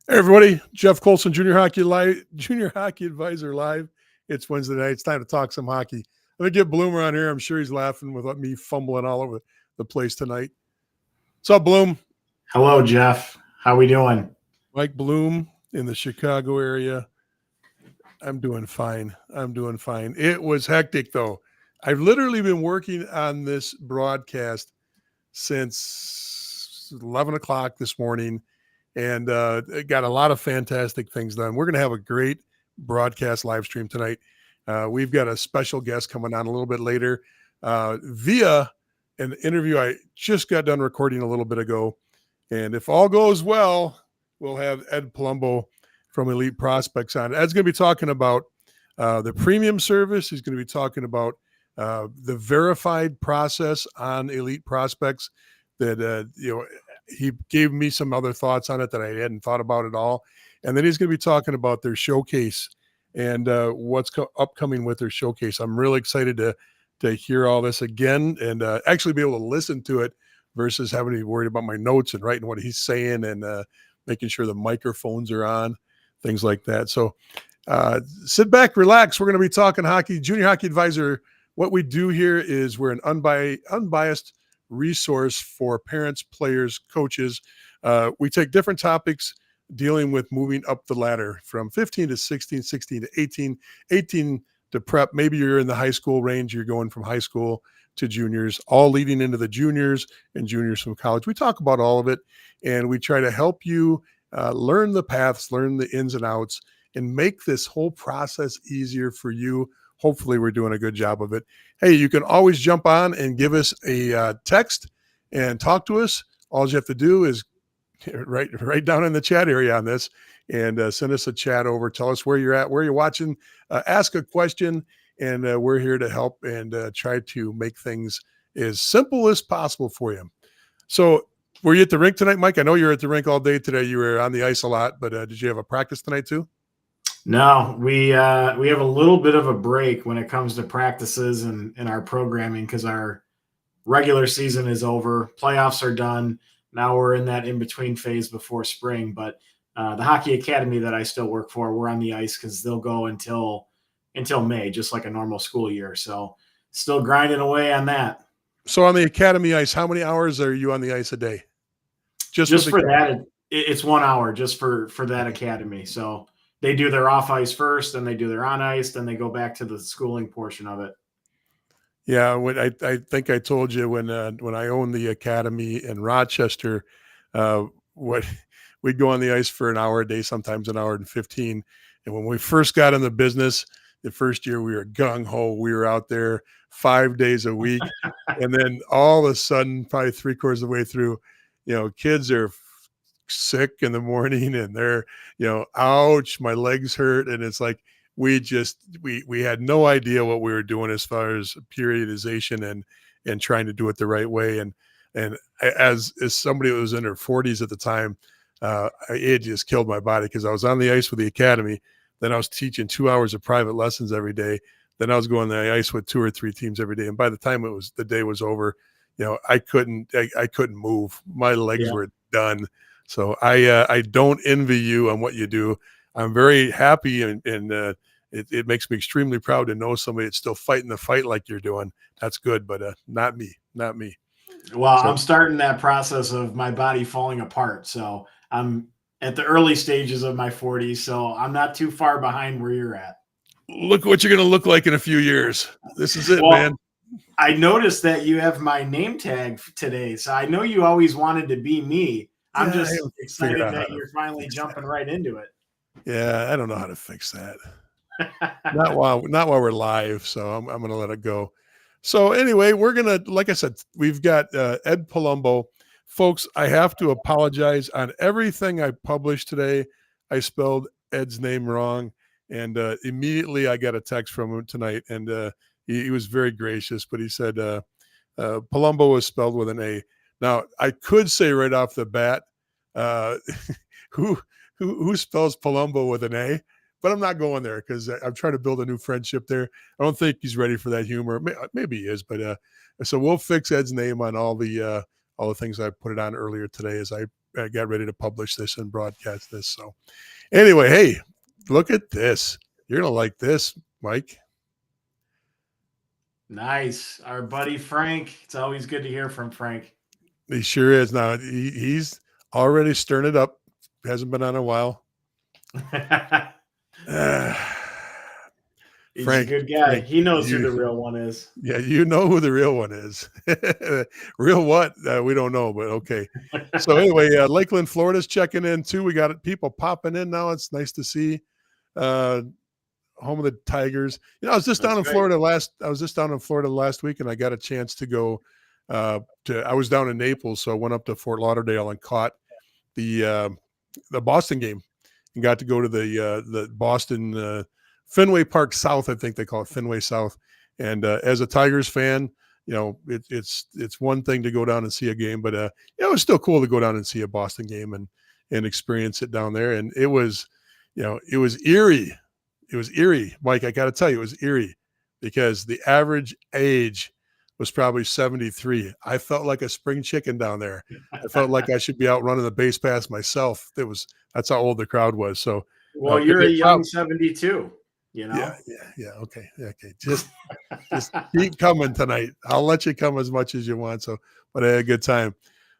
Hey everybody, Jeff Colson, Junior Hockey Advisor Live. It's Wednesday night. It's time to talk some hockey. Let me get Bloomer on here. I'm sure he's laughing with me fumbling all over the place tonight. What's up, Bloom? Hello, Jeff. How we doing? Mike Bloom in the Chicago area. I'm doing fine. It was hectic though. I've literally been working on this broadcast since 11 o'clock this morning and got a lot of fantastic things done. We're going to have a great broadcast live stream tonight. We've got a special guest coming on a little bit later via an interview I just got done recording a little bit ago. And if all goes well, we'll have Ed Polumbo from Elite Prospects on. Ed's going to be talking about the premium service. He's going to be talking about the verified process on Elite Prospects that, he gave me some other thoughts on it that I hadn't thought about at all. And then he's going to be talking about their showcase and what's upcoming with their showcase. I'm really excited to hear all this again and actually be able to listen to it versus having to be worried about my notes and writing what he's saying and making sure the microphones are on, things like that. So sit back, relax. We're going to be talking hockey. Junior Hockey Advisor, what we do here is we're an unbiased resource for parents, players, coaches. We take different topics dealing with moving up the ladder from 15 to 16, 16 to 18, 18 to prep. Maybe you're in the high school range. You're going from high school to juniors, all leading into the juniors and juniors from college. We talk about all of it, and we try to help you learn the paths, learn the ins and outs, and make this whole process easier for you. Hopefully we're doing a good job of it. Hey, you can always jump on and give us a text and talk to us. All you have to do is write down in the chat area on this and send us a chat over. Tell us where you're at, where you're watching, ask a question, and we're here to help and try to make things as simple as possible for you. So were you at the rink tonight, Mike? I know you were at the rink all day today. You were on the ice a lot, but did you have a practice tonight too? No, we have a little bit of a break when it comes to practices and our programming because our regular season is over. Playoffs are done. Now we're in that in-between phase before spring. But the hockey academy that I still work for, we're on the ice because they'll go until May, just like a normal school year. So still grinding away on that. So on the academy ice, how many hours are you on the ice a day? Just for that, it's 1 hour just for that academy. So they do their off ice first, then they do their on ice, then they go back to the schooling portion of it. Yeah, when I think I told you when I owned the academy in Rochester, what we'd go on the ice for an hour a day, sometimes an hour and 15. And when we first got in the business, the first year we were gung ho. We were out there 5 days a week, and then all of a sudden, probably 3/4 of the way through, kids are sick in the morning and they're, ouch, my legs hurt, and it's like we had no idea what we were doing as far as periodization and trying to do it the right way. And as somebody that was in her 40s at the time, it just killed my body because I was on the ice with the academy. Then I was teaching 2 hours of private lessons every day. Then I was going on the ice with 2 or 3 teams every day. And by the time the day was over, I couldn't move. My legs were done. So I don't envy you on what you do. I'm very happy and it makes me extremely proud to know somebody that's still fighting the fight like you're doing. That's good, but not me. Well, so I'm starting that process of my body falling apart. So I'm at the early stages of my 40s. So I'm not too far behind where you're at. Look what you're going to look like in a few years. This is it, man. I noticed that you have my name tag today. So I know you always wanted to be me. I'm just excited that you're finally jumping right into it. Yeah, I don't know how to fix that. not while we're live, so I'm going to let it go. So anyway, we're going to, like I said, we've got Ed Polumbo. Folks, I have to apologize on everything I published today. I spelled Ed's name wrong, and immediately I got a text from him tonight, and he was very gracious, but he said Polumbo was spelled with an A. Now, I could say right off the bat, who spells Polumbo with an A? But I'm not going there because I'm trying to build a new friendship there. I don't think he's ready for that humor. Maybe he is, but so we'll fix Ed's name on all the things I put it on earlier today as I got ready to publish this and broadcast this. So anyway, hey, look at this. You're gonna like this, Mike. Nice. Our buddy Frank. It's always good to hear from Frank. He sure is. Now he's already stirring it up. Hasn't been on a while. He's Frank, a good guy. Frank, He knows who the real one is. Yeah, you know who the real one is. Real what? We don't know, but okay. So anyway, Lakeland, Florida's checking in too. We got people popping in now. It's nice to see. Home of the Tigers. You know, I was just down in Florida last week, and I got a chance to go I was down in Naples, so I went up to Fort Lauderdale and caught the Boston game and got to go to the Boston Fenway Park South, I think they call it Fenway South. And as a Tigers fan, you know, it's one thing to go down and see a game, but it was still cool to go down and see a Boston game and experience it down there. And it was, it was eerie. It was eerie, Mike. I got to tell you, it was eerie because the average age was probably 73. I felt like a spring chicken down there. I felt like I should be out running the base pass myself. That's how old the crowd was. So, well, you're a young 72. You know? Yeah. Okay. Just keep coming tonight. I'll let you come as much as you want. So, but I had a good time.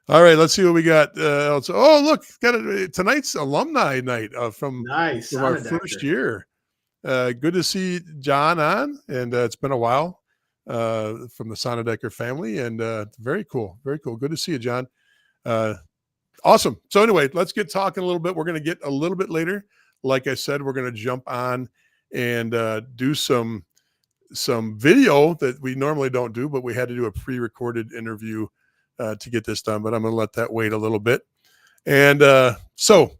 All right, let's see what we got. Look, tonight's alumni night from our first year. Good to see John on, and it's been a while from the Sonnedecker family, and very cool. Good to see you, John. Awesome. So anyway, let's get talking a little bit. We're going to get a little bit later. Like I said, we're going to jump on and do some video that we normally don't do, but we had to do a pre-recorded interview to get this done, but I'm going to let that wait a little bit. And so,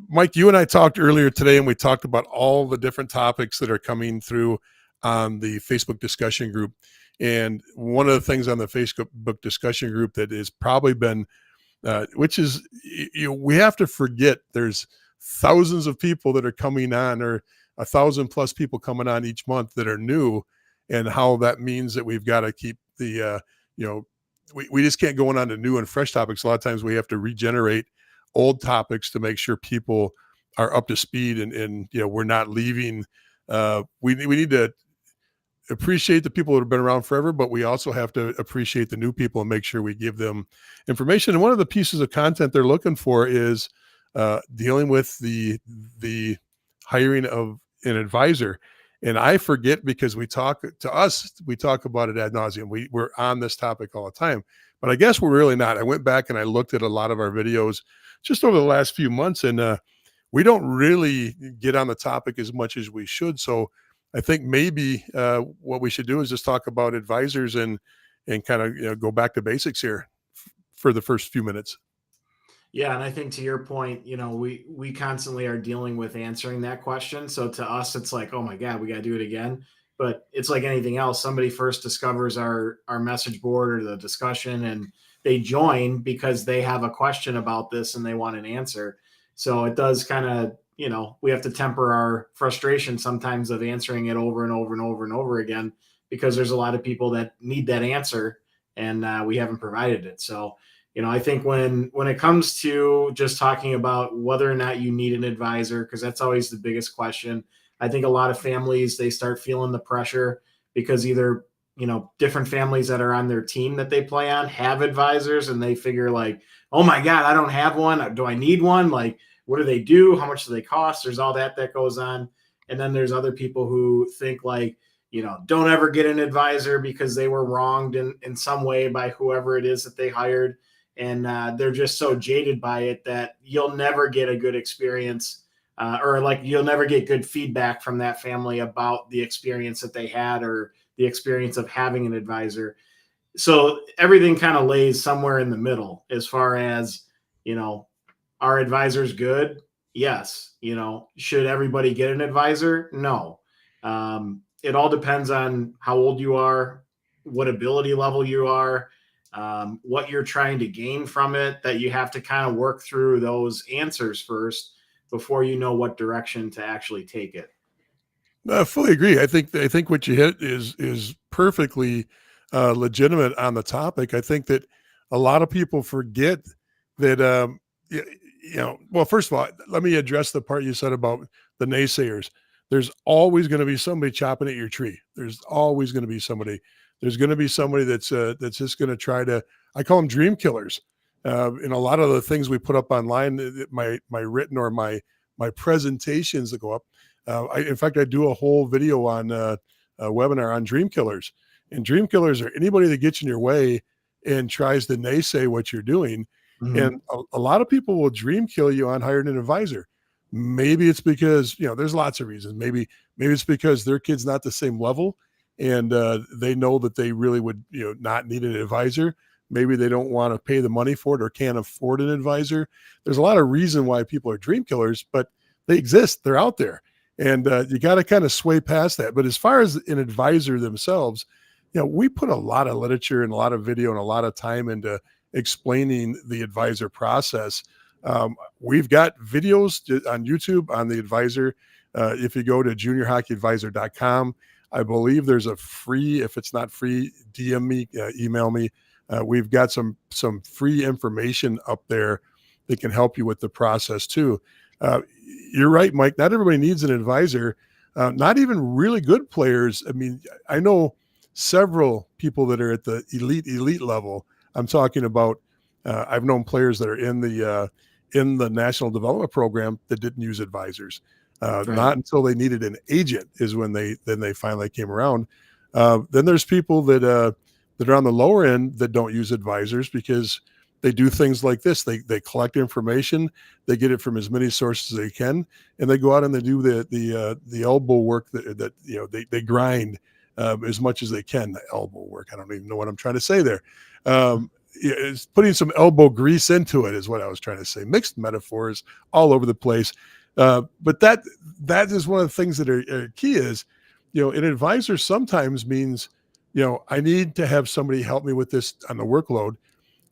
Mike, you and I talked earlier today, and we talked about all the different topics that are coming through on the Facebook discussion group. And one of the things on the Facebook discussion group that has probably been, which is, we have to forget there's thousands of people that are coming on, or 1,000+ people coming on each month that are new, and how that means that we've got to keep the, we just can't go on to new and fresh topics. A lot of times we have to regenerate old topics to make sure people are up to speed and we're not leaving. We need to appreciate the people that have been around forever, but we also have to appreciate the new people and make sure we give them information. And one of the pieces of content they're looking for is dealing with the hiring of an advisor. And I forget, because we talk about it ad nauseum. We're on this topic all the time, but I guess we're really not. I went back and I looked at a lot of our videos just over the last few months, and we don't really get on the topic as much as we should. So I think maybe what we should do is just talk about advisors and kind of go back to basics here for the first few minutes. Yeah, and I think to your point, we constantly are dealing with answering that question. So to us, it's like, oh my God, we got to do it again. But it's like anything else. Somebody first discovers our message board or the discussion, and they join because they have a question about this and they want an answer. So it does kind of, we have to temper our frustration sometimes of answering it over and over and over and over again, because there's a lot of people that need that answer, and we haven't provided it. So, I think when it comes to just talking about whether or not you need an advisor, because that's always the biggest question. I think a lot of families, they start feeling the pressure because either, different families that are on their team that they play on have advisors, and they figure like, oh my God, I don't have one. Do I need one? Like, what do they do? How much do they cost? There's all that goes on. And then there's other people who think like, don't ever get an advisor because they were wronged in some way by whoever it is that they hired. And they're just so jaded by it that you'll never get a good experience or like you'll never get good feedback from that family about the experience that they had or the experience of having an advisor. So everything kind of lays somewhere in the middle as far as, are advisors good? Yes. Should everybody get an advisor? No. It all depends on how old you are, what ability level you are, what you're trying to gain from it, that you have to kind of work through those answers first before you know what direction to actually take it. I fully agree. I think what you hit is perfectly legitimate on the topic. I think that a lot of people forget that, well, first of all, let me address the part you said about the naysayers. There's always going to be somebody chopping at your tree. There's always going to be somebody. There's going to be somebody that's just going to try to. I call them dream killers. In a lot of the things we put up online, my written or my presentations that go up. In fact, I do a whole video on a webinar on dream killers. And dream killers are anybody that gets in your way and tries to naysay what you're doing. Mhm. And a lot of people will dream kill you on hiring an advisor. Maybe it's because, there's lots of reasons. Maybe it's because their kid's not the same level and they know that they really would, not need an advisor. Maybe they don't want to pay the money for it or can't afford an advisor. There's a lot of reason why people are dream killers, but they exist. They're out there. And you got to kind of sway past that. But as far as an advisor themselves, we put a lot of literature and a lot of video and a lot of time into explaining the advisor process. We've got videos on YouTube on the advisor. If you go to juniorhockeyadvisor.com, I believe there's a free, if it's not free, DM me, email me. We've got some free information up there that can help you with the process too. You're right, Mike. Not everybody needs an advisor. Not even really good players. I mean, I know several people that are at the elite level. I'm talking about. I've known players that are in the national development program that didn't use advisors. Right. Not until they needed an agent is when they finally came around. Then there's people that are on the lower end that don't use advisors because they do things like this. They collect information, they get it from as many sources as they can, and they go out and they do the elbow work that they grind as much as they can. The elbow work. I don't even know what I'm trying to say there. It's putting some elbow grease into it is what I was trying to say. Mixed metaphors all over the place. But that is one of the things that are key is, an advisor sometimes means, I need to have somebody help me with this on the workload.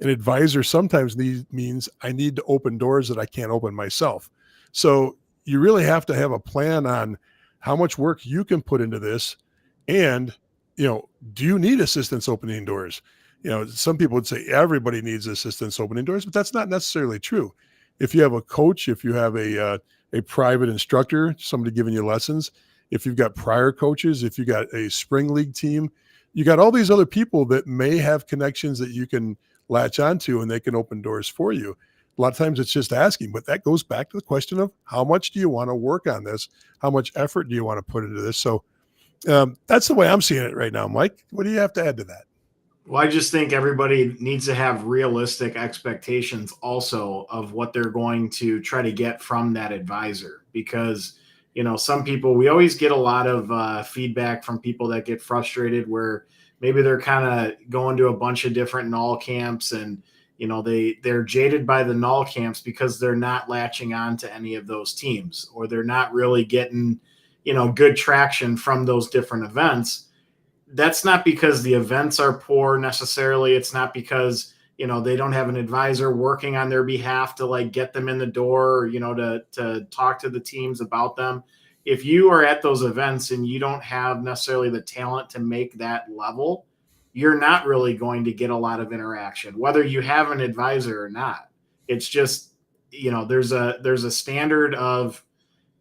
An advisor sometimes means I need to open doors that I can't open myself. So you really have to have a plan on how much work you can put into this. And, do you need assistance opening doors? Some people would say everybody needs assistance opening doors, but that's not necessarily true. If you have a coach, if you have a private instructor, somebody giving you lessons, if you've got prior coaches, if you got a spring league team, you got all these other people that may have connections that you can latch onto and they can open doors for you. A lot of times it's just asking, but that goes back to the question of how much do you want to work on this? How much effort do you want to put into this? So that's the way I'm seeing it right now. Mike, what do you have to add to that? Well, I just think everybody needs to have realistic expectations also of what they're going to try to get from that advisor because, some people, we always get a lot of feedback from people that get frustrated where maybe they're kind of going to a bunch of different null camps and, they're jaded by the null camps because they're not latching on to any of those teams or they're not really getting, good traction from those different events. That's not because the events are poor necessarily. It's not because, they don't have an advisor working on their behalf to like get them in the door, or, to talk to the teams about them. If you are at those events and you don't have necessarily the talent to make that level, you're not really going to get a lot of interaction, whether you have an advisor or not. It's just, there's a standard of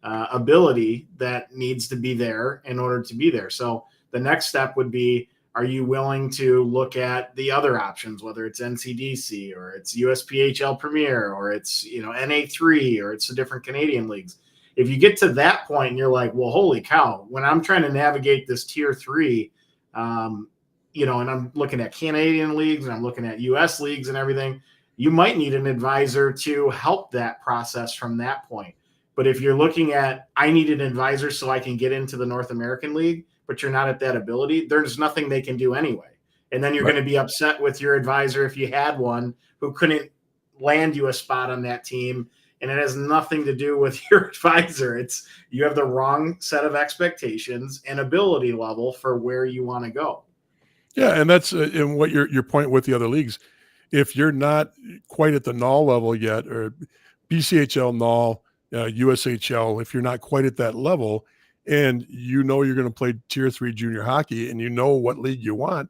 ability that needs to be there in order to be there. So the next step would be, are you willing to look at the other options, whether it's NCDC or it's USPHL Premier or it's, NA3 or it's the different Canadian leagues. If you get to that point and you're like, well, holy cow, when I'm trying to navigate this tier 3, and I'm looking at Canadian leagues and I'm looking at US leagues and everything, you might need an advisor to help that process from that point. But if you're looking at, I need an advisor so I can get into the North American League, but you're not at that ability, there's nothing they can do anyway. And then you're going to be upset with your advisor if you had one who couldn't land you a spot on that team. And it has nothing to do with your advisor. It's you have the wrong set of expectations and ability level for where you want to go. Yeah, and that's and what your point with the other leagues. If you're not quite at the null level yet, or BCHL null, USHL, if you're not quite at that level, and you're going to play tier 3 junior hockey, and you know what league you want,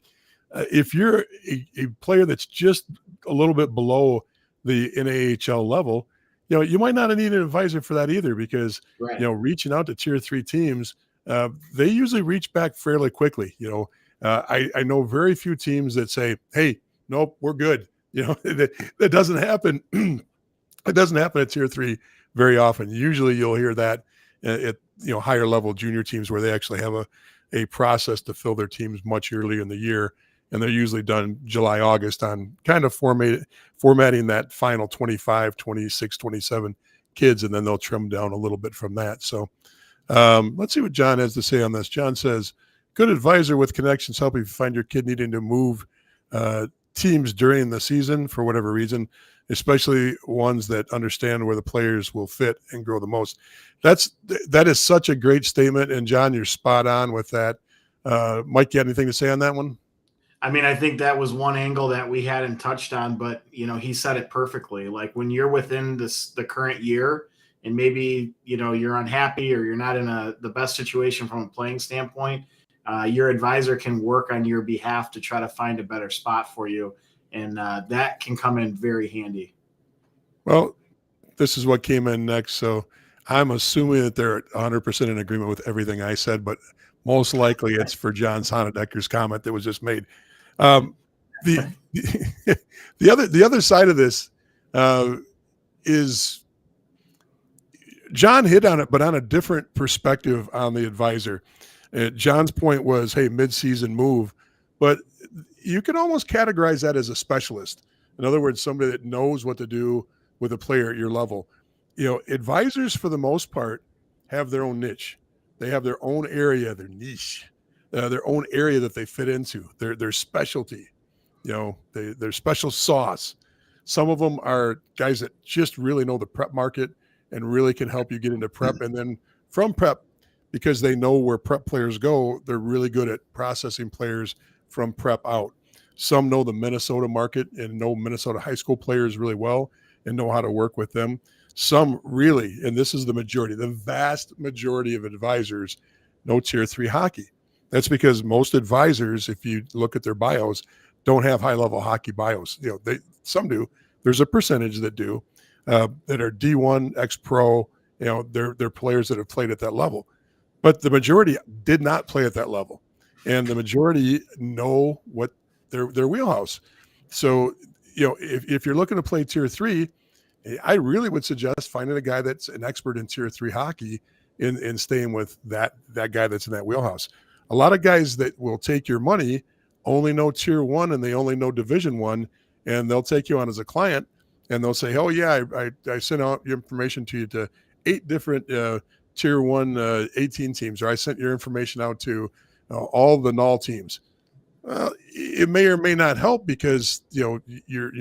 if you're a player that's just a little bit below the NAHL level, you might not need an advisor for that either, because, Right. reaching out to tier 3 teams, they usually reach back fairly quickly. I know very few teams that say, hey, nope, we're good. That doesn't happen. It doesn't happen at tier 3 very often. Usually you'll hear that at higher level junior teams, where they actually have a process to fill their teams much earlier in the year, and they're usually done July, August, on kind of formatting that final 25, 26, 27 kids, and then they'll trim down a little bit from that. So let's see what John has to say on this. John says, good advisor with connections help you find your kid needing to move teams during the season for whatever reason, especially ones that understand where the players will fit and grow the most. That is such a great statement. And John, you're spot on with that. Mike, you had anything to say on that one? I mean, I think that was one angle that we hadn't touched on, but he said it perfectly. Like, when you're within the current year, and maybe you're unhappy or you're not in the best situation from a playing standpoint, your advisor can work on your behalf to try to find a better spot for you, and that can come in very handy. Well, this is what came in next, so I'm assuming that they're 100% in agreement with everything I said, but most likely it's for John Sonnedecker's comment that was just made. The the other side of this is John hit on it, but on a different perspective on the advisor. John's point was, hey, mid-season move, but you can almost categorize that as a specialist. In other words, somebody that knows what to do with a player at your level. Advisors for the most part have their own niche. They have their own area, their niche, their own area that they fit into, their specialty, their special sauce. Some of them are guys that just really know the prep market and really can help you get into prep. And then from prep, because they know where prep players go, they're really good at processing players from prep out. Some know the Minnesota market and know Minnesota high school players really well and know how to work with them. Some really, and this is the majority, the vast majority of advisors know tier 3 hockey. That's because most advisors, if you look at their bios, don't have high-level hockey bios. Some do. There's a percentage that do, that are D1, ex-pro. They're players that have played at that level. But the majority did not play at that level, and the majority know what their wheelhouse. So, if you're looking to play tier 3, I really would suggest finding a guy that's an expert in tier 3 hockey and staying with that guy that's in that wheelhouse. A lot of guys that will take your money only know tier 1 and they only know division 1, and they'll take you on as a client and they'll say, oh yeah, I sent out your information to you to 8 different tier 1 18 teams, or I sent your information out to all the null teams. Well, it may or may not help, because you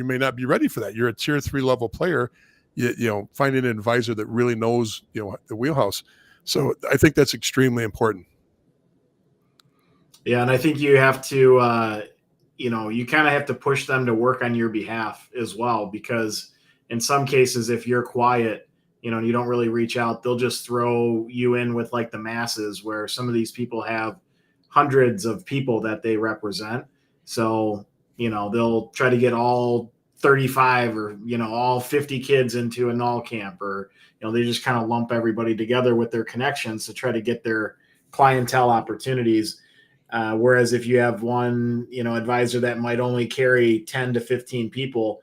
may not be ready for that. You're a tier 3 level player. Finding an advisor that really knows the wheelhouse. So I think that's extremely important. Yeah, and I think you have to you kind of have to push them to work on your behalf as well, because in some cases, if you're quiet, and you don't really reach out, they'll just throw you in with like the masses, where some of these people have hundreds of people that they represent. So, they'll try to get all 35 or, all 50 kids into a null camp, or, they just kind of lump everybody together with their connections to try to get their clientele opportunities. Whereas if you have one, advisor that might only carry 10 to 15 people,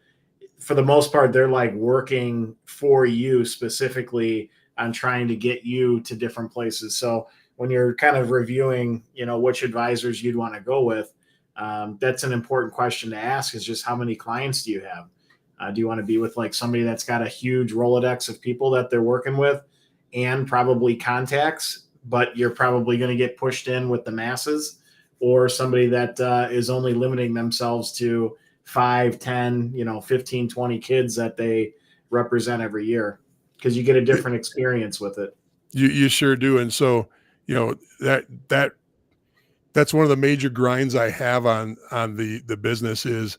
for the most part, they're like working for you specifically on trying to get you to different places. So when you're kind of reviewing, which advisors you'd want to go with, that's an important question to ask, is just how many clients do you have? Do you want to be with like somebody that's got a huge Rolodex of people that they're working with and probably contacts, but you're probably going to get pushed in with the masses, or somebody that is only limiting themselves to 5, 10, 15, 20 kids that they represent every year, because you get a different experience with it. You sure do. And so, that's one of the major grinds I have on the business is,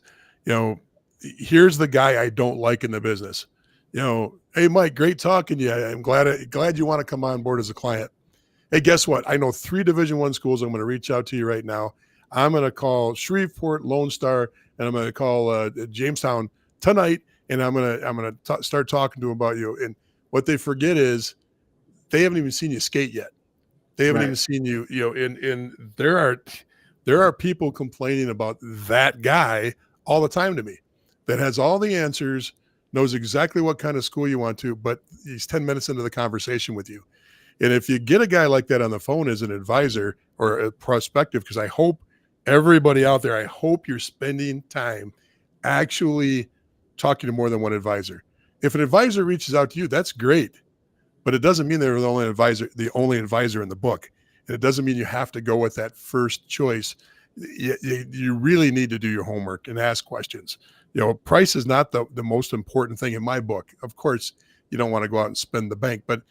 here's the guy I don't like in the business. Hey Mike, great talking to you. I'm glad you want to come on board as a client. Hey, guess what? I know 3 Division I schools. I'm going to reach out to you right now. I'm going to call Shreveport, Lone Star, and I'm going to call Jamestown tonight, and I'm gonna start talking to them about you. And what they forget is they haven't even seen you skate yet. They haven't even Right. seen you, and there are people complaining about that guy all the time to me that has all the answers, knows exactly what kind of school you want to, but he's 10 minutes into the conversation with you. And if you get a guy like that on the phone as an advisor or a prospective, because I hope everybody out there, I hope you're spending time actually talking to more than one advisor. If an advisor reaches out to you, that's great, but it doesn't mean they're the only advisor in the book. And it doesn't mean you have to go with that first choice. You really need to do your homework and ask questions. Price is not the most important thing in my book. Of course, you don't want to go out and spend the bank, but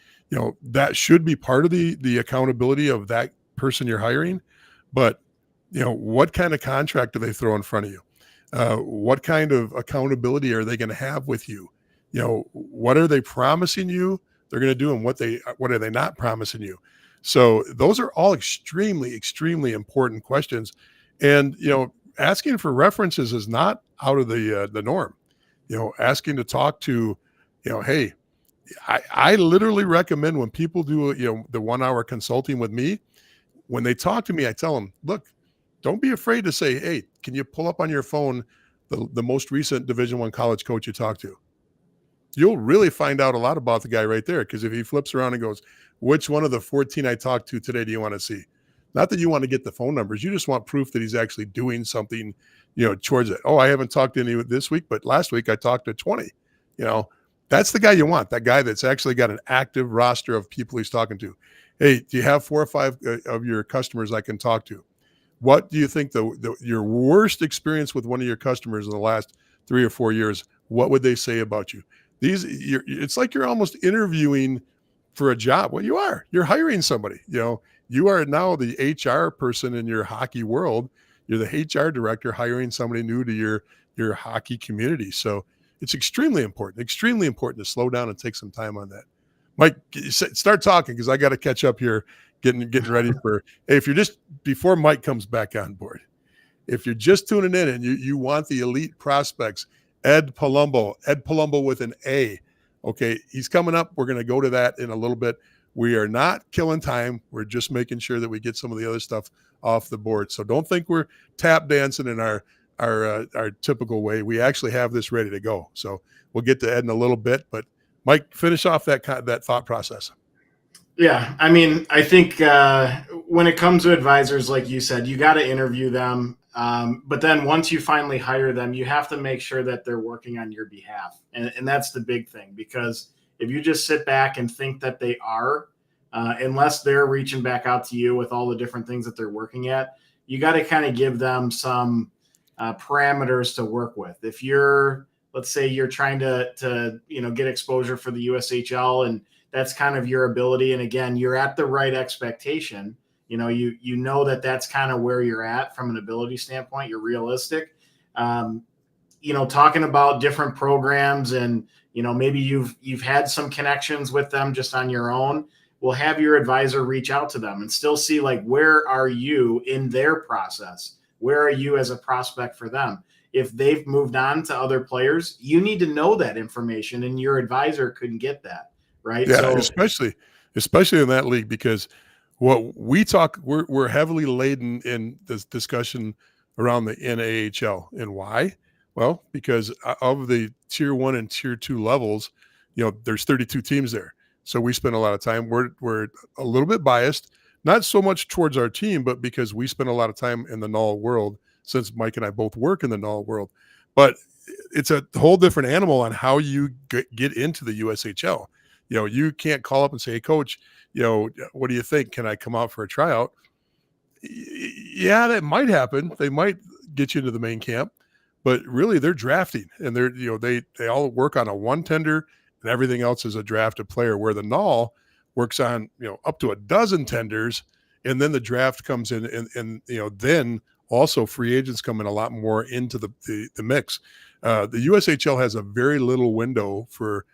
that should be part of the accountability of that person you're hiring. But what kind of contract do they throw in front of you? What kind of accountability are they going to have with you? What are they promising you they're going to do, and what are they not promising you? So those are all extremely, extremely important questions. And asking for references is not out of the norm. Asking to talk to, hey, I literally recommend when people do the 1 hour consulting with me, when they talk to me, I tell them, look, don't be afraid to say, hey, can you pull up on your phone the most recent Division I college coach you talked to? You'll really find out a lot about the guy right there. Because if he flips around and goes, which one of the 14 I talked to today do you want to see? Not that you want to get the phone numbers. You just want proof that he's actually doing something, towards it. Oh, I haven't talked to any this week, but last week I talked to 20. That's the guy you want, that guy that's actually got an active roster of people he's talking to. Hey, do you have 4 or 5 of your customers I can talk to? What do you think your worst experience with one of your customers in the last 3 or 4 years, what would they say about you? It's like you're almost interviewing for a job. Well, you are. You're hiring somebody. You are now the HR person in your hockey world. You're the HR director hiring somebody new to your hockey community. So it's extremely important to slow down and take some time on that. Mike, start talking because I got to catch up here, getting ready for. Hey, if you're just before Mike comes back on board, if you're just tuning in and you want the elite prospects, Ed Polumbo with an A. Okay, he's coming up. We're going to go to that in a little bit. We are not killing time. We're just making sure that we get some of the other stuff off the board. So don't think we're tap dancing in our typical way. We actually have this ready to go. So we'll get to Ed in a little bit. But Mike, finish off that thought process. Yeah, I mean, I think when it comes to advisors, like you said, you got to interview them. But then once you finally hire them, you have to make sure that they're working on your behalf. And that's the big thing, because if you just sit back and think that they are, unless they're reaching back out to you with all the different things that they're working at, you got to kind of give them some parameters to work with. If let's say you're trying to get exposure for the USHL, and that's kind of your ability. And again, you're at the right expectation. You know that that's kind of where you're at from an ability standpoint. You're realistic. Talking about different programs, and maybe you've had some connections with them just on your own. We'll have your advisor reach out to them and still see, like, where are you in their process? Where are you as a prospect for them? If they've moved on to other players, you need to know that information, and your advisor couldn't get that. Right. Yeah, So especially in that league, because what we talk, we're heavily laden in this discussion around the NAHL. And why? Well, because of the tier 1 and tier 2 levels, there's 32 teams there. So we spend a lot of time. We're a little bit biased, not so much towards our team, but because we spend a lot of time in the null world, since Mike and I both work in the null world. But it's a whole different animal on how you get into the USHL. You can't call up and say, hey, coach, what do you think? Can I come out for a tryout? Yeah, that might happen. They might get you into the main camp, but really they're drafting, and they all work on a one tender, and everything else is a drafted player, where the null works on, up to a dozen tenders. And then the draft comes in, and then also free agents come in a lot more into the mix. The USHL has a very little window for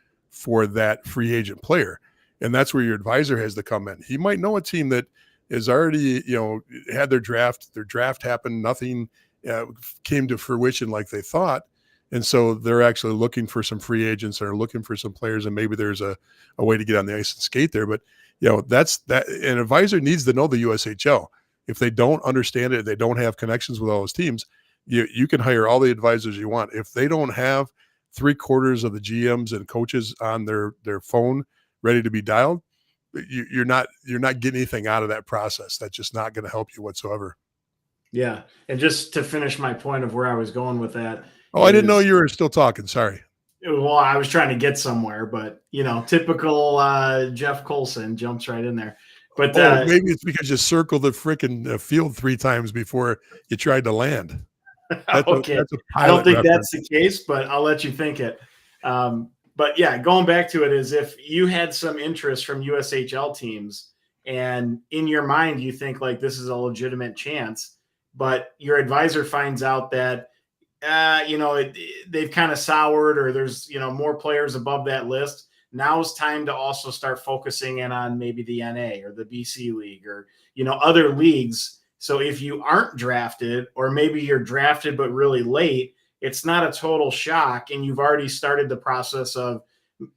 that free agent player. And that's where your advisor has to come in. He might know a team that is already, had their draft happen. Nothing came to fruition like they thought. And so they're actually looking for some free agents or looking for some players, and maybe there's a way to get on the ice and skate there. But that's that. An advisor needs to know the USHL. If they don't understand it, they don't have connections with all those teams. You can hire all the advisors you want. If they don't have 3/4 of the GMs and coaches on their phone ready to be dialed, you're not getting anything out of that process. That's just not going to help you whatsoever. Yeah. And just to finish my point of where I was going with that Oh, I didn't know you were still talking. Sorry. Well, I was trying to get somewhere, but typical Jeff Colson jumps right in there. But maybe it's because you circled the freaking field 3 times before you tried to land. Okay. That's a I don't think reference. that's the case, but I'll let you think it. But yeah, going back to it is if you had some interest from USHL teams and in your mind you think like this is a legitimate chance, but your advisor finds out that they've kind of soured or there's more players above that list. Now's time to also start focusing in on maybe the NA or the BC League or other leagues. So if you aren't drafted, or maybe you're drafted but really late, it's not a total shock, and you've already started the process of,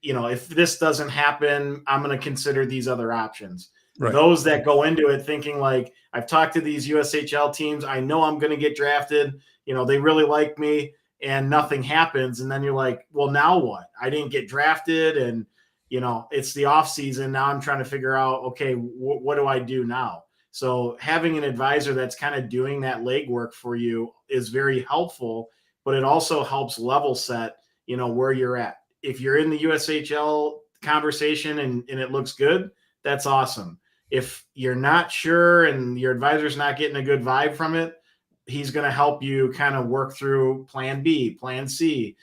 if this doesn't happen, I'm going to consider these other options. Right. Those that go into it thinking like, I've talked to these USHL teams, I know I'm going to get drafted, they really like me, and nothing happens. And then you're like, well, now what? I didn't get drafted, and it's the off season. Now I'm trying to figure out, okay, what do I do now? So having an advisor that's kind of doing that legwork for you is very helpful, but it also helps level set, where you're at. If you're in the USHL conversation and it looks good, that's awesome. If you're not sure and your advisor's not getting a good vibe from it, he's going to help you kind of work through plan B, plan C,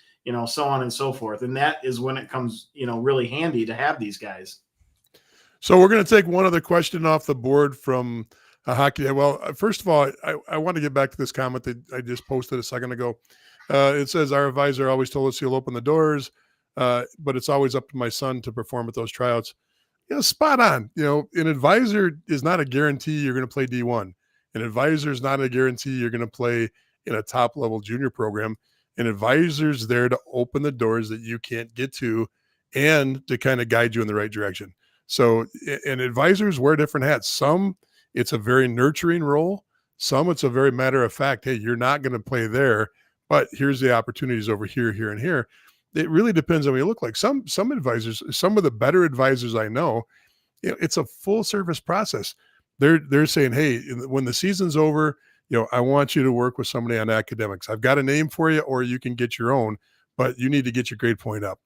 so on and so forth. And that is when it comes, really handy to have these guys. So we're going to take one other question off the board from a hockey. Well, first of all, I want to get back to this comment that I just posted a second ago. It says, our advisor always told us he'll open the doors, but it's always up to my son to perform at those tryouts. Spot on. An advisor is not a guarantee you're going to play D1. An advisor is not a guarantee you're going to play in a top level junior program. An advisor's there to open the doors that you can't get to and to kind of guide you in the right direction. So, and advisors wear different hats. Some, it's a very nurturing role. Some, it's a very matter of fact, hey, you're not going to play there, but here's the opportunities over here, here, and here. It really depends on what you look like. Some advisors, some of the better advisors I know, it's a full service process. They're saying, hey, when the season's over, I want you to work with somebody on academics. I've got a name for you, or you can get your own, but you need to get your grade point up.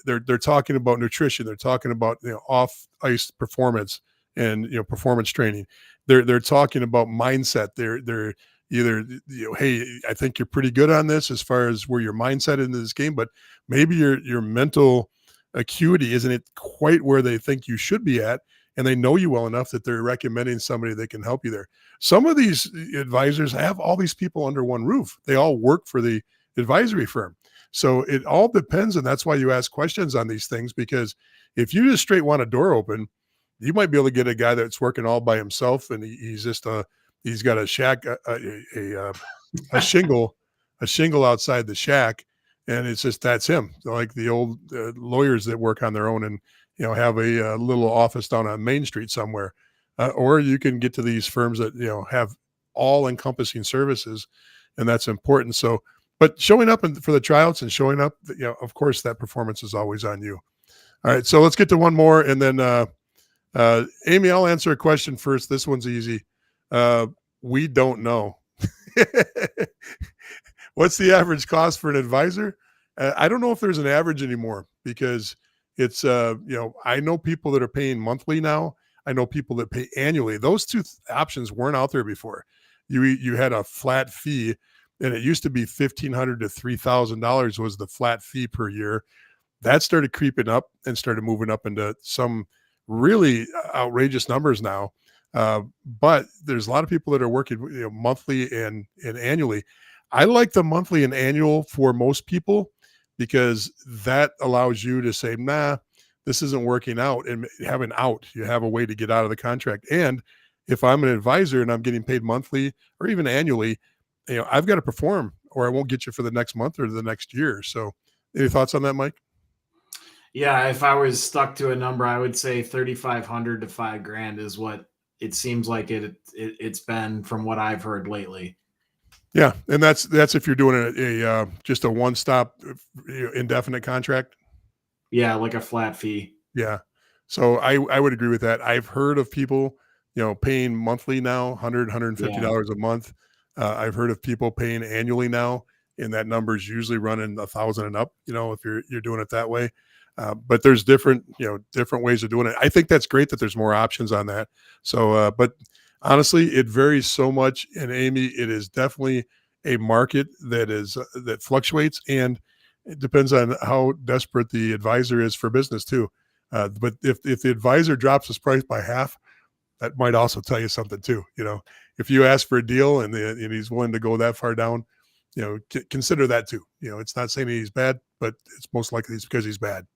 They're talking about nutrition. They're talking about off ice performance and performance training. They're talking about mindset. They're either hey, I think you're pretty good on this as far as where your mindset into this game, but maybe your mental acuity isn't quite where they think you should be at, and they know you well enough that they're recommending somebody that can help you there. Some of these advisors have all these people under one roof. They all work for the advisory firm. So it all depends, and that's why you ask questions on these things, because if you just straight want a door open, you might be able to get a guy that's working all by himself, and he's just he's got a shack, a shingle outside the shack, and it's just that's him. Like the old lawyers that work on their own and have a little office down on Main Street somewhere, or you can get to these firms that have all encompassing services, and that's important. So. But showing up for the tryouts and showing up, of course, that performance is always on you. All right, so let's get to one more, and then Amy, I'll answer a question first. This one's easy. We don't know. What's the average cost for an advisor? I don't know if there's an average anymore, because it's I know people that are paying monthly now. I know people that pay annually. Those two options weren't out there before. You had a flat fee. And it used to be $1,500 to $3,000 was the flat fee per year. That started creeping up and started moving up into some really outrageous numbers now. But there's a lot of people that are working monthly and annually. I like the monthly and annual for most people, because that allows you to say, nah, this isn't working out, and have an out. You have a way to get out of the contract. And if I'm an advisor and I'm getting paid monthly or even annually, I've got to perform, or I won't get you for the next month or the next year. So any thoughts on that, Mike? Yeah, if I was stuck to a number, I would say 3,500 to $5,000 is what it seems like it's been from what I've heard lately. Yeah, and that's if you're doing a just a one-stop indefinite contract. Yeah, like a flat fee. Yeah. So I would agree with that. I've heard of people, paying monthly now, $150 Yeah. a month. I've heard of people paying annually now, and that number is usually running 1,000 and up, if you're doing it that way. But there's different ways of doing it. I think that's great that there's more options on that. So, but honestly, it varies so much. And Amy, it is definitely a market that fluctuates, and it depends on how desperate the advisor is for business too. But if the advisor drops his price by half, that might also tell you something too. If you ask for a deal and he's willing to go that far down, consider that too. It's not saying he's bad, but it's most likely it's because he's bad.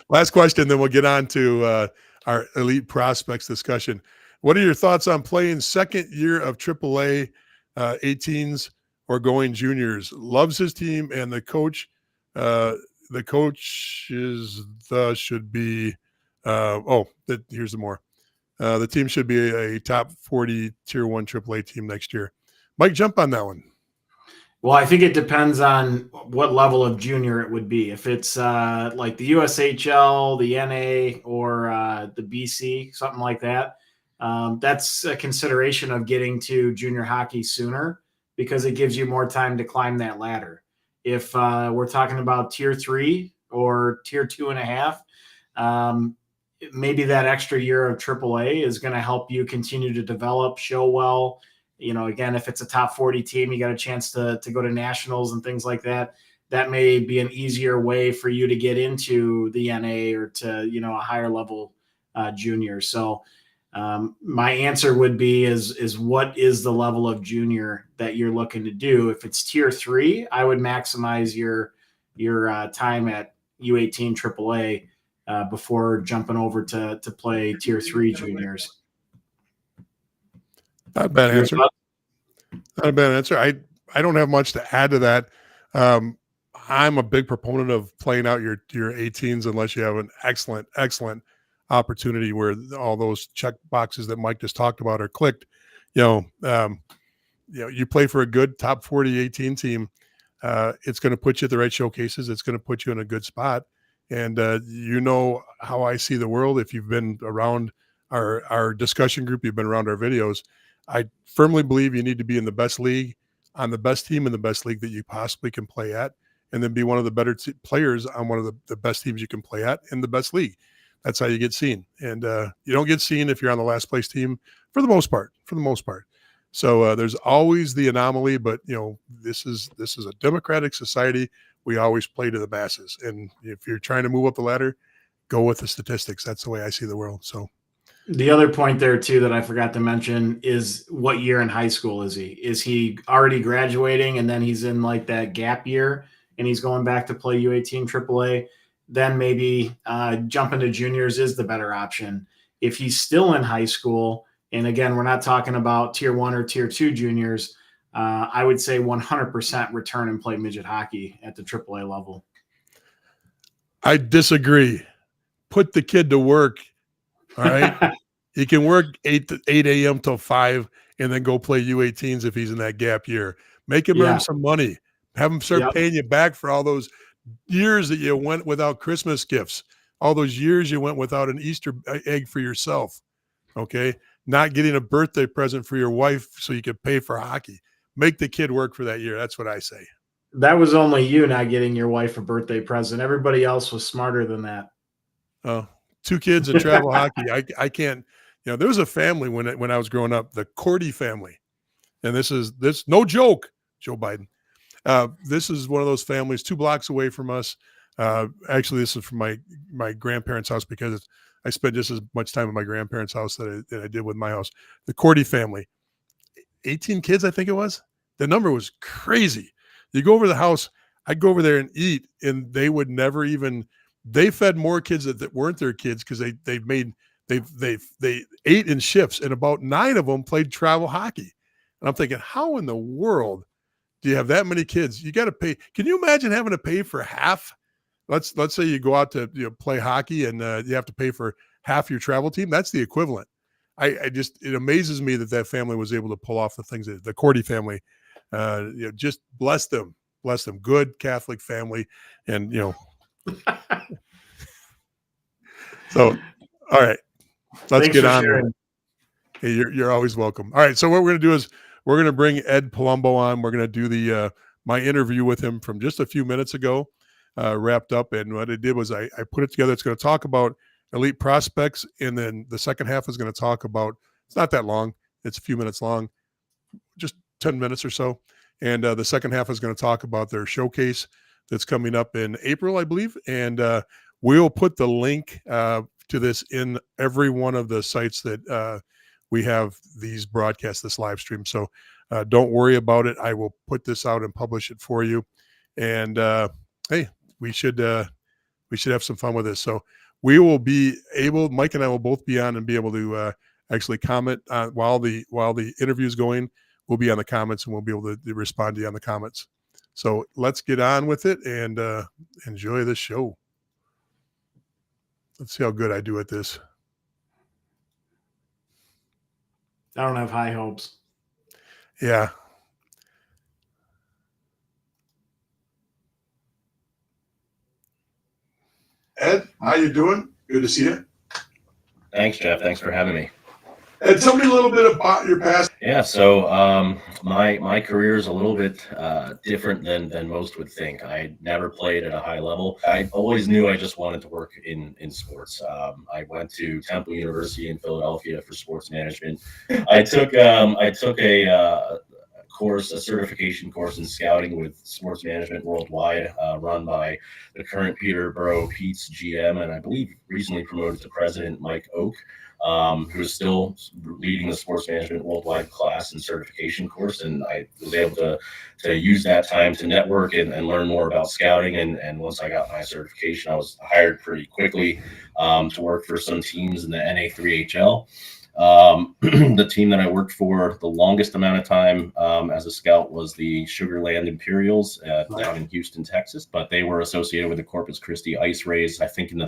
Last question, then we'll get on to our elite prospects discussion. What are your thoughts on playing second year of AAA 18s or going juniors? Loves his team, and the coach should be here's the more. The team should be a top 40 tier 1 AAA team next year. Mike, jump on that one. Well, I think it depends on what level of junior it would be. If it's like the USHL, the NA, or the BC, something like that, that's a consideration of getting to junior hockey sooner because it gives you more time to climb that ladder. If we're talking about tier 3 or tier 2.5, maybe that extra year of AAA is going to help you continue to develop, show well. Again, if it's a top 40 team, you got a chance to go to nationals and things like that. That may be an easier way for you to get into the NA or to, a higher level junior. So my answer would be is what is the level of junior that you're looking to do? If it's tier 3, I would maximize your time at U18 AAA before jumping over to play tier 3 juniors. Not a bad answer. Not a bad answer. I don't have much to add to that. I'm a big proponent of playing out your 18s unless you have an excellent opportunity where all those check boxes that Mike just talked about are clicked. You play for a good top 40 18 team. It's going to put you at the right showcases. It's going to put you in a good spot. And how I see the world. If you've been around our discussion group, you've been around our videos. I firmly believe you need to be in the best league, on the best team in the best league that you possibly can play at, and then be one of the better players on one of the best teams you can play at in the best league. That's how you get seen. And you don't get seen if you're on the last place team for the most part. So there's always the anomaly, but this is a democratic society. We always play to the masses. And if you're trying to move up the ladder, go with the statistics. That's the way I see the world. So the other point there too that I forgot to mention is what year in high school is he? Is he already graduating and then he's in like that gap year and he's going back to play U18 AAA? Then maybe jumping to juniors is the better option. If he's still in high school, and again, we're not talking about tier 1 or tier 2 juniors, I would say 100% return and play midget hockey at the AAA level. I disagree. Put the kid to work. All right. He can work 8 a.m. till 5 and then go play U18s if he's in that gap year. Make him earn some money. Have him start paying you back for all those years that you went without Christmas gifts, all those years you went without an Easter egg for yourself. Okay. Not getting a birthday present for your wife so you could pay for hockey. Make the kid work for that year. That's what I say. That was only you not getting your wife a birthday present. Everybody else was smarter than that. Oh, 2 kids in travel hockey. I can't, there was a family when I was growing up, the Cordy family. And this no joke, Joe Biden. This is one of those families 2 blocks away from us. Actually, this is from my grandparents' house because I spent just as much time at my grandparents' house that I did with my house. The Cordy family, 18 kids, I think it was. The number was crazy. You go over to the house, I'd go over there and eat, and they would never even. They fed more kids that weren't their kids because they ate in shifts, and about 9 of them played travel hockey. And I'm thinking, how in the world do you have that many kids? You got to pay. Can you imagine having to pay for half? Let's say you go out to play hockey and you have to pay for half your travel team. That's the equivalent. I just, it amazes me that family was able to pull off the things that the Cordy family, just bless them. Good Catholic family. And, so, all right, let's get on. Sharing. Hey, you're always welcome. All right. So what we're going to do is we're going to bring Ed Polumbo on. We're going to do the, my interview with him from just a few minutes ago, wrapped up. And what I did was I put it together. It's going to talk about elite prospects. And then the second half is going to talk about, it's not that long. It's a few minutes long, just 10 minutes or so. And the second half is going to talk about their showcase that's coming up in April, I believe. And we'll put the link to this in every one of the sites that we have these broadcasts, this live stream. So don't worry about it. I will put this out and publish it for you. And hey, we should have some fun with this. So we will be able, Mike and I will both be on and be able to actually comment while the interview is going. We'll be on the comments and we'll be able to respond to you on the comments. So let's get on with it and enjoy the show. Let's see how good I do at this. I don't have high hopes. Yeah. Ed, how you doing? Good to see you. Thanks, Jeff. Thanks for having me. Ed, tell me a little bit about your past. Yeah, so my career is a little bit different than most would think. I never played at a high level. I always knew I just wanted to work in sports. I went to Temple University in Philadelphia for sports management. I took a certification course in scouting with sports management worldwide, run by the current Peterborough Pete's GM, and I believe recently promoted to president, Mike Oak. Who is still leading the sports management worldwide class and certification course. And I was able to use that time to network and learn more about scouting. And once I got my certification, I was hired pretty quickly to work for some teams in the NA3HL. The team that I worked for the longest amount of time as a scout was the Sugar Land Imperials down in Houston, Texas, but they were associated with the Corpus Christi Ice Rays. I think in the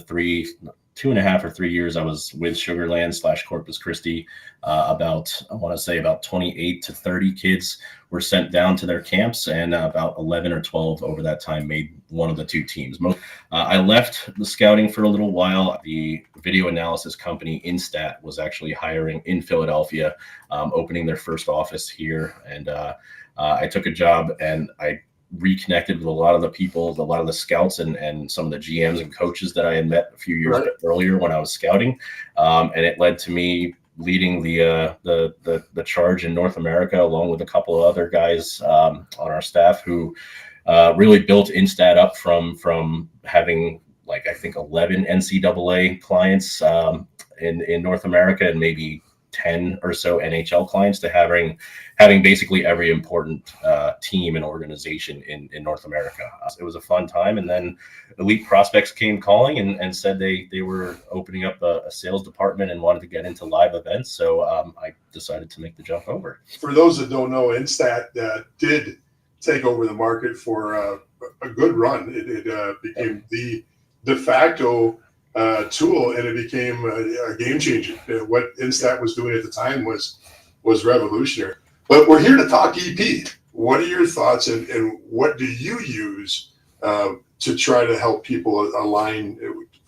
2.5 or 3 years I was with Sugar Land / Corpus Christi, about 28 to 30 kids were sent down to their camps, and about 11 or 12 over that time made one of the two teams. I left the scouting for a little while. The video analysis company Instat was actually hiring in Philadelphia, opening their first office here. And I took a job and I reconnected with a lot of the people, a lot of the scouts and some of the GMs and coaches that I had met a few years earlier when I was scouting. And it led to me leading the charge in North America, along with a couple of other guys on our staff who really built Instat up from having, like, I think 11 NCAA clients in North America and maybe 10 or so NHL clients to having basically every important team and organization in North America. It was a fun time. And then Elite Prospects came calling and said they were opening up a sales department and wanted to get into live events. So I decided to make the jump over. For those that don't know, Instat did take over the market for a good run. It became the de facto tool, and it became a game changer. What Instat was doing at the time was revolutionary. But we're here to talk EP. What are your thoughts, and what do you use to try to help people align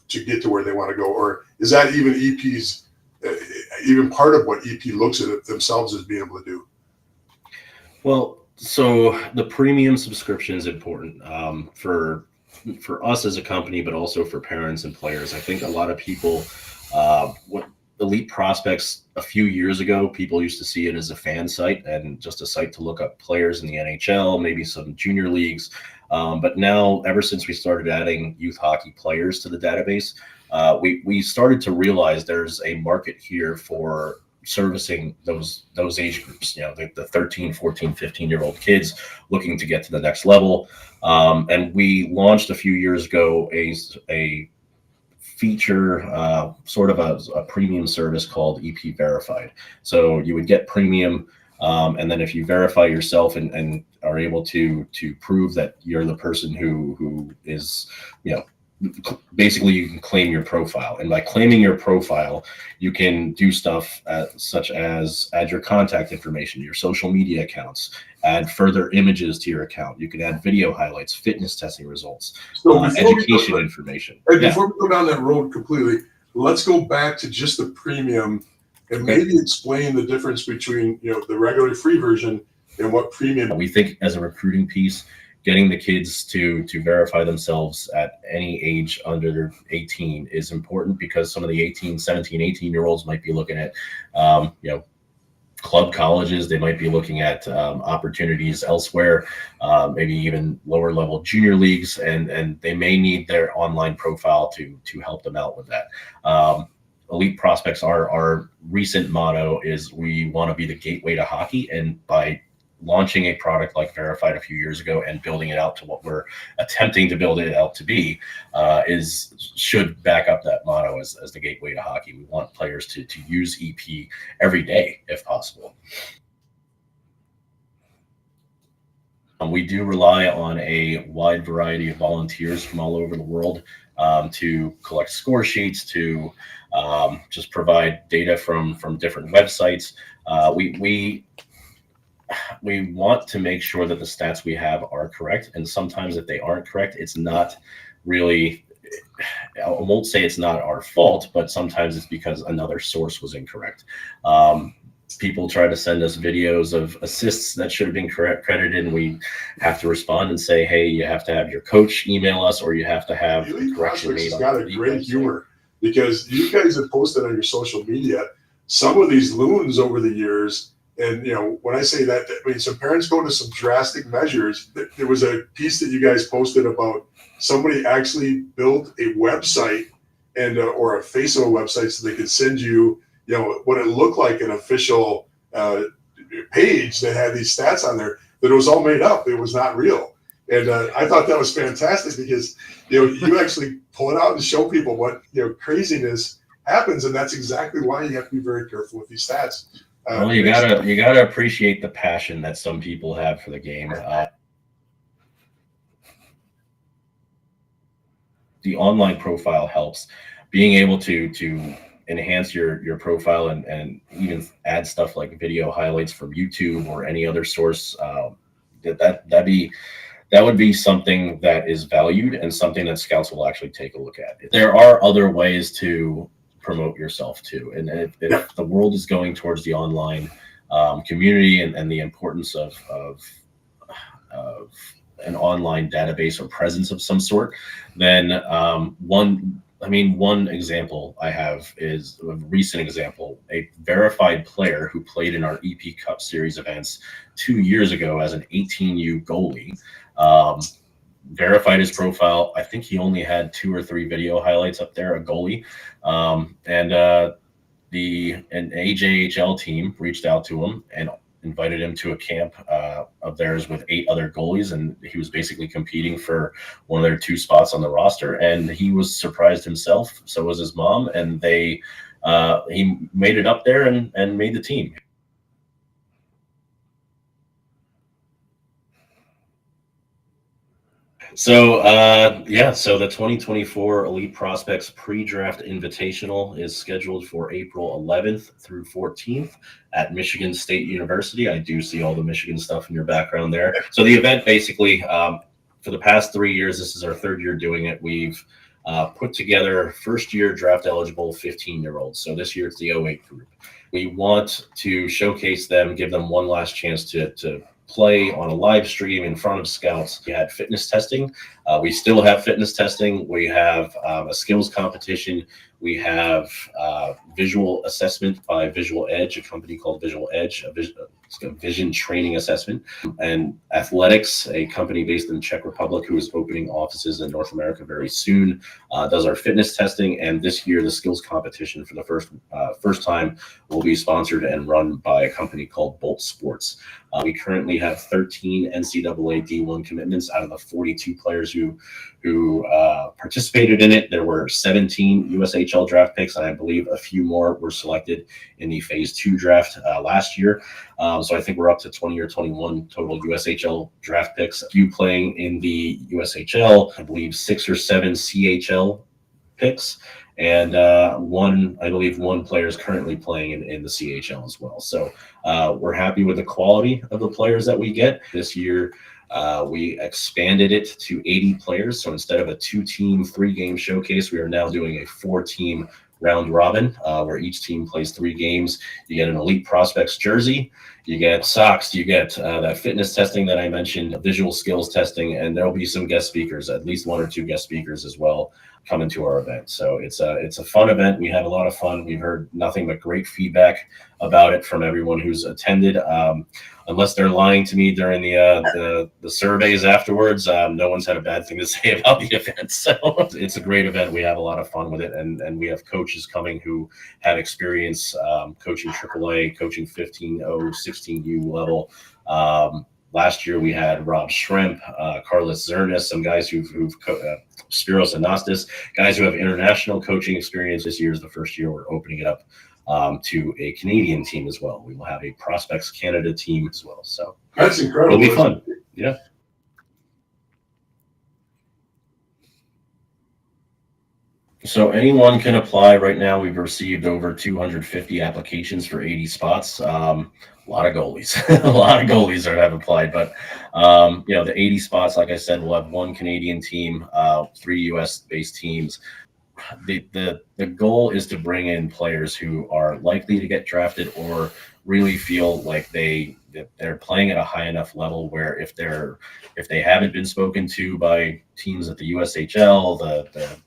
to get to where they want to go? Or is that even EP's even part of what EP looks at it themselves as being able to do? Well, so the premium subscription is important for us as a company, but also for parents and players. I think a lot of people, what Elite Prospects a few years ago, people used to see it as a fan site and just a site to look up players in the NHL, maybe some junior leagues. But now, ever since we started adding youth hockey players to the database, we started to realize there's a market here for servicing those age groups, the 13, 14, 15-year-old kids looking to get to the next level. And we launched a few years ago a feature, sort of a premium service called EP Verified. So you would get premium And then if you verify yourself and are able to prove that you're the person who is, basically you can claim your profile. And by claiming your profile, you can do stuff such as add your contact information, your social media accounts, add further images to your account. You can add video highlights, fitness testing results, education information. And before we go down that road completely, let's go back to just the premium and maybe explain the difference between the regular free version and what premium. We think as a recruiting piece, getting the kids to verify themselves at any age under 18 is important, because some of the 18-year-olds might be looking at club colleges. They might be looking at opportunities elsewhere, maybe even lower level junior leagues, and they may need their online profile to help them out with that. Elite Prospects, our recent motto is we want to be the gateway to hockey, and by launching a product like Verified a few years ago and building it out to what we're attempting to build it out to be, should back up that motto as the gateway to hockey. We want players to use EP every day if possible. We do rely on a wide variety of volunteers from all over the world to collect score sheets, to just provide data from different websites. We want to make sure that the stats we have are correct. And sometimes if they aren't correct, it's not really, I won't say it's not our fault, but sometimes it's because another source was incorrect. People try to send us videos of assists that should have been credited, and we have to respond and say, hey, you have to have your coach email us, or you have to have the correction made. Got a great humor, because you guys have posted on your social media some of these loons over the years. And, when I say that, I mean, some parents go to some drastic measures. There was a piece that you guys posted about somebody actually built a website and or a face of a website so they could send you, what it looked like an official page that had these stats on there, that it was all made up. It was not real. And I thought that was fantastic, because, you actually pull it out and show people what, craziness happens. And that's exactly why you have to be very careful with these stats. Well, you gotta appreciate the passion that some people have for the game. The online profile helps. Being able to enhance your profile and even add stuff like video highlights from YouTube or any other source, that would be something that is valued and something that scouts will actually take a look at. There are other ways to promote yourself too, and if the world is going towards the online community and the importance of an online database or presence of some sort, then one example I have is a recent example. A verified player who played in our EP Cup Series events 2 years ago as an 18U goalie, verified his profile. I think he only had 2 or 3 video highlights up there, a goalie. And an AJHL team reached out to him and invited him to a camp of theirs with 8 other goalies, and he was basically competing for one of their 2 spots on the roster. And he was surprised himself. So was his mom, and he made it up there and made the team. So so the 2024 Elite Prospects Pre-Draft Invitational is scheduled for April 11th through 14th at Michigan State University. I do see all the Michigan stuff in your background there. So the event basically, for the past 3 years, this is our 3rd year doing it. We've put together first-year draft-eligible 15-year-olds. So this year it's the 08 group. We want to showcase them, give them one last chance to play on a live stream in front of scouts. We had fitness testing. We still have fitness testing. We have a skills competition. We have visual assessment by Visual Edge, a company called Visual Edge, a vision training assessment, and athletics, a company based in the Czech Republic who is opening offices in North America very soon, does our fitness testing. And this year, the skills competition for the first time will be sponsored and run by a company called Bolt Sports. We currently have 13 NCAA D1 commitments out of the 42 players who who participated in it. There were 17 USHL draft picks, and I believe a few more were selected in the Phase 2 draft last year. So I think we're up to 20 or 21 total USHL draft picks. A few playing in the USHL, I believe 6 or 7 CHL picks, and one player is currently playing in the CHL as well. So we're happy with the quality of the players that we get. This year, we expanded it to 80 players. So instead of a 2-team, 3-game showcase, we are now doing a 4-team round robin, where each team plays 3 games. You get an Elite Prospects jersey, you get socks, you get that fitness testing that I mentioned, visual skills testing, and there'll be some guest speakers, at least 1 or 2 guest speakers as well, coming to our event. So it's a fun event. We had a lot of fun. We've heard nothing but great feedback about it from everyone who's attended. Unless they're lying to me during the surveys afterwards, no one's had a bad thing to say about the event. So it's a great event. We have a lot of fun with it, and we have coaches coming who have experience coaching AAA, coaching 15-0, 16U level. Last year we had Rob Schremp, Carlos Zernis, some guys who've Spiros Anastas, guys who have international coaching experience. This year is the first year we're opening it up to a Canadian team as well. We will have a Prospects Canada team as well. So that's incredible. It'll be fun. Yeah. So anyone can apply right now. We've received over 250 applications for 80 spots. A lot of goalies, a lot of goalies have applied, but the 80 spots, like I said, we'll have 1 Canadian team, 3 US based teams. The goal is to bring in players who are likely to get drafted or really feel like they're playing at a high enough level where if they haven't been spoken to by teams at the USHL, the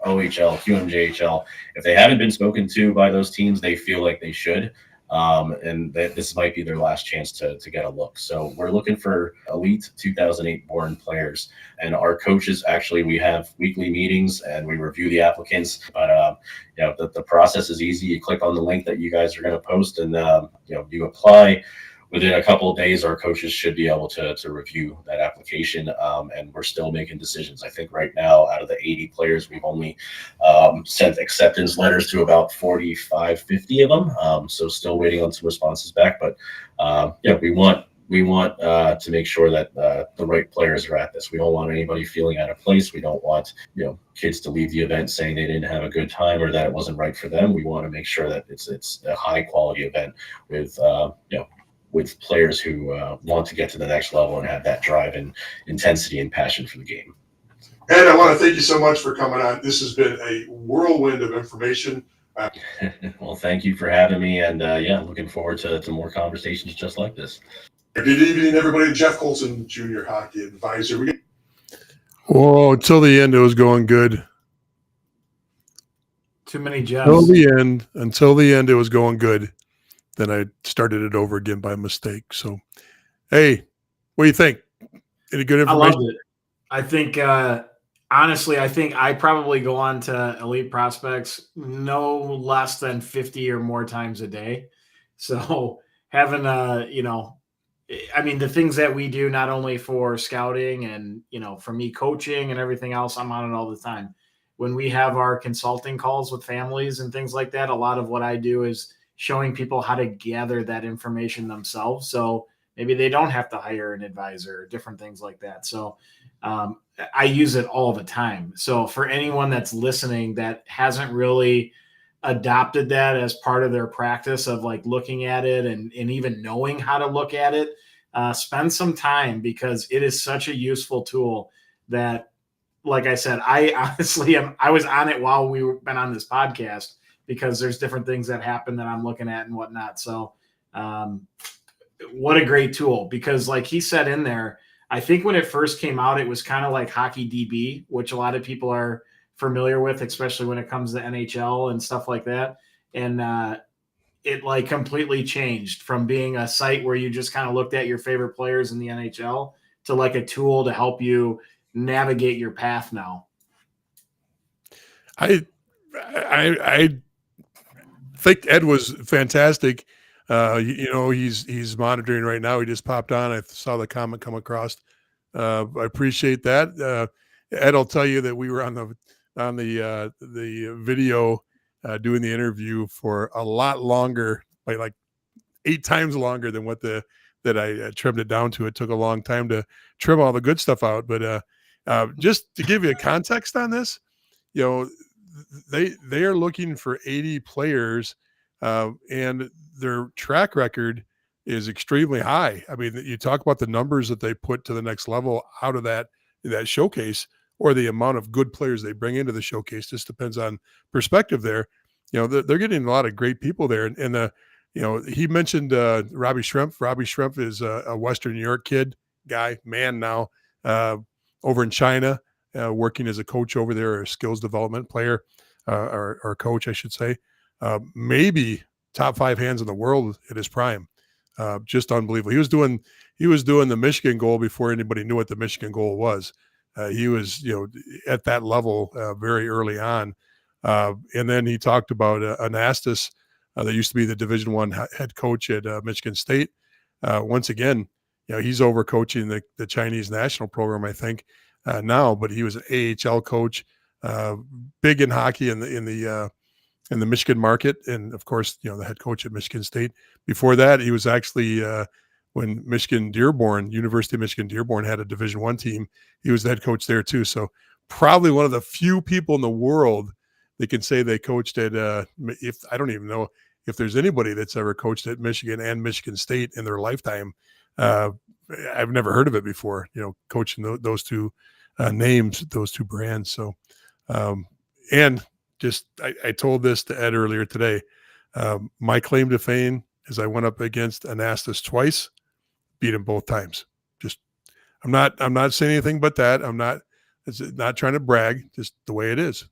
OHL, QMJHL, if they haven't been spoken to by those teams, they feel like they should. And this might be their last chance to get a look. So we're looking for elite 2008 born players, and our coaches, actually, we have weekly meetings and we review the applicants, but the process is easy. You click on the link that you guys are going to post, and you apply. Within a couple of days, our coaches should be able to review that application, and we're still making decisions. I think right now, out of the 80 players, we've only sent acceptance letters to about 45, 50 of them. So still waiting on some responses back. But we want to make sure that the right players are at this. We don't want anybody feeling out of place. We don't want kids to leave the event saying they didn't have a good time or that it wasn't right for them. We want to make sure that it's a high quality event with players who want to get to the next level and have that drive and intensity and passion for the game. Ed, I want to thank you so much for coming on. This has been a whirlwind of information. Well, thank you for having me, and looking forward to more conversations just like this. Good evening, everybody. Jeff Colson, Junior Hockey Advisor. Until the end, it was going good. Too many Jeffs. Until the end, it was going good. Then I started it over again by mistake. So, hey, what do you think? Any good information? I loved it. I think, honestly, I probably go on to Elite Prospects no less than 50 or more times a day. So having, the things that we do, not only for scouting and, for me coaching and everything else, I'm on it all the time. When we have our consulting calls with families and things like that, a lot of what I do is showing people how to gather that information themselves. So maybe they don't have to hire an advisor or different things like that. So I use it all the time. So for anyone that's listening that hasn't really adopted that as part of their practice of like looking at it and even knowing how to look at it, spend some time, because it is such a useful tool that, like I said, I was on it while we've been on this podcast, because there's different things that happen that I'm looking at and whatnot. So what a great tool, because like he said in there, I think when it first came out, it was kind of like Hockey DB, which a lot of people are familiar with, especially when it comes to NHL and stuff like that. And it like completely changed from being a site where you just kind of looked at your favorite players in the NHL to like a tool to help you navigate your path now. I think Ed was fantastic. He's monitoring right now. He just popped on. I saw the comment come across. I appreciate that. Ed will tell you that we were on the video doing the interview for a lot longer, by like 8 times longer than what that I trimmed it down to. It took a long time to trim all the good stuff out. But just to give you a context on this, you know, they are looking for 80 players, and their track record is extremely high. I mean, you talk about the numbers that they put to the next level out of that showcase, or the amount of good players they bring into the showcase. Just depends on perspective there. You know, they're getting a lot of great people there. And you know, he mentioned Robbie Shrimp. Robbie Shrimp is a Western New York man now, over in China, working as a coach over there, or a skills development player, or coach, I should say. Maybe top 5 hands in the world at his prime. Just unbelievable. He was doing the Michigan goal before anybody knew what the Michigan goal was. He was, you know, at that level very early on. And then he talked about Anastas, that used to be the Division I head coach at Michigan State. Once again, you know, he's over coaching the Chinese national program, I think, now, but he was an AHL coach, big in hockey in the Michigan market, and of course, you know, the head coach at Michigan State. Before that, he was actually when University of Michigan Dearborn had a Division I team, he was the head coach there too. So probably one of the few people in the world that can say they coached at if I don't even know if there's anybody that's ever coached at Michigan and Michigan State in their lifetime. I've never heard of it before, you know, coaching those two names, those two brands. So, and just, I told this to Ed earlier today. My claim to fame is I went up against Anastas twice, beat him both times. Just, I'm not saying anything but that. It's not trying to brag, just the way it is.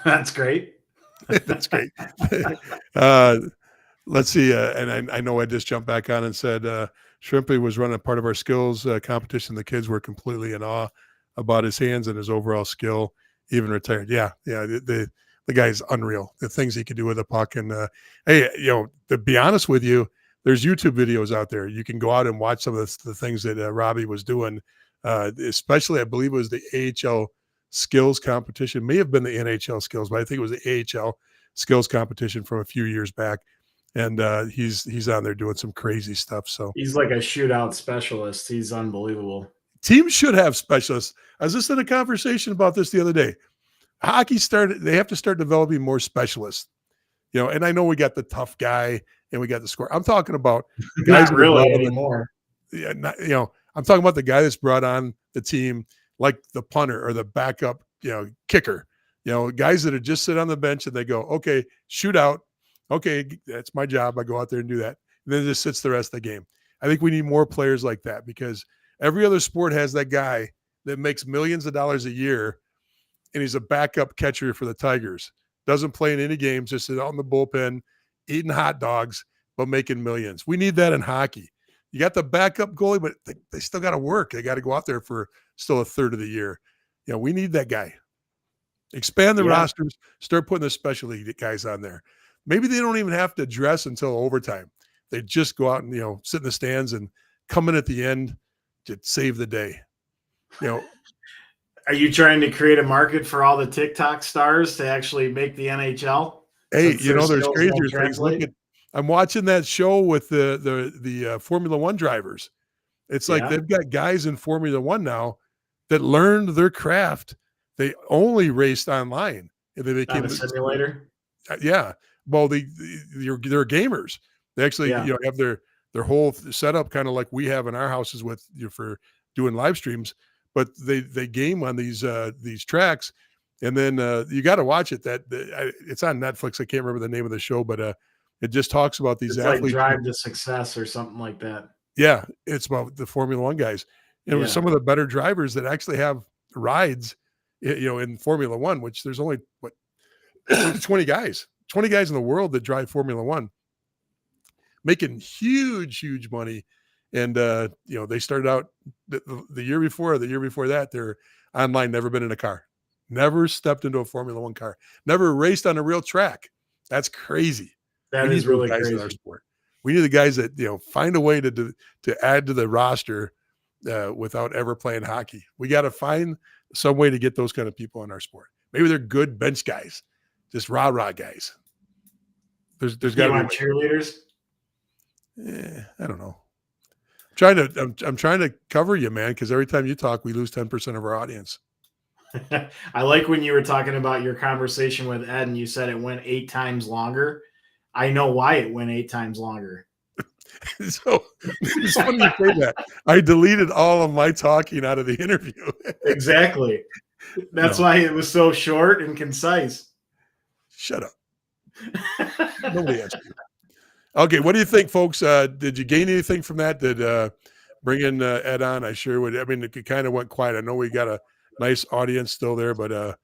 That's great. That's great. Let's see. And I know I just jumped back on and said, Shrimpy was running part of our skills competition. The kids were completely in awe about his hands and his overall skill, even retired. Yeah. The guy's unreal. The things he could do with a puck. And hey, you know, to be honest with you, there's YouTube videos out there. You can go out and watch some of the things that Robbie was doing. Especially, I believe it was the AHL skills competition. May have been the NHL skills, but I think it was the AHL skills competition from a few years back. And he's on there doing some crazy stuff. So he's like a shootout specialist. He's unbelievable. Teams should have specialists. I was just in a conversation about this the other day. Hockey they have to start developing more specialists. You know, and I know we got the tough guy and we got the score. I'm talking about guys not really anymore. You know, I'm talking about the guy that's brought on the team, like the punter or the backup, you know, kicker. You know, guys that are just sit on the bench and they go, okay, shoot out. Okay, that's my job. I go out there and do that. And then it just sits the rest of the game. I think we need more players like that, because every other sport has that guy that makes millions of dollars a year, and he's a backup catcher for the Tigers. Doesn't play in any games, just sit out in the bullpen, eating hot dogs, but making millions. We need that in hockey. You got the backup goalie, but they still got to work. They got to go out there for still a third of the year. You know, we need that guy. Expand the rosters, start putting the specialty guys on there. Maybe they don't even have to dress until overtime. They just go out and, you know, sit in the stands and come in at the end to save the day. You know, are you trying to create a market for all the TikTok stars to actually make the NHL? Hey, you know, there's crazier things. Look at, I'm watching that show with the Formula One drivers. It's like they've got guys in Formula One now that learned their craft. They only raced online, and they became a simulator. Yeah. Well, they're gamers. They actually, you know, have their whole setup kind of like we have in our houses with for doing live streams, but they game on these tracks, and then you got to watch it. It's on Netflix. I can't remember the name of the show, but it just talks about these athletes. Like Drive to Success or something like that. Yeah, it's about the Formula One guys. And it was some of the better drivers that actually have rides, you know, in Formula One, which there's only 20 guys in the world that drive Formula One, making huge money. And you know, they started out the year before, or the year before that, they're online, never been in a car, never stepped into a Formula One car, never raced on a real track. That's crazy. That is really crazy in our sport. We need the guys that, you know, find a way to add to the roster without ever playing hockey. We got to find some way to get those kind of people in our sport. Maybe they're good bench guys, just rah guys. There's got to be cheerleaders. I don't know. I'm trying to cover you, man, because every time you talk, we lose 10% of our audience. I like when you were talking about your conversation with Ed and you said it went 8 times longer. I know why it went 8 times longer. So it's funny you say that. I deleted all of my talking out of the interview. Exactly. That's why it was so short and concise. Shut up. Nobody asked you. Okay, what do you think, folks? Did you gain anything from that? Did bring in Ed on? I sure would. I mean, it kind of went quiet. I know we got a nice audience still there, but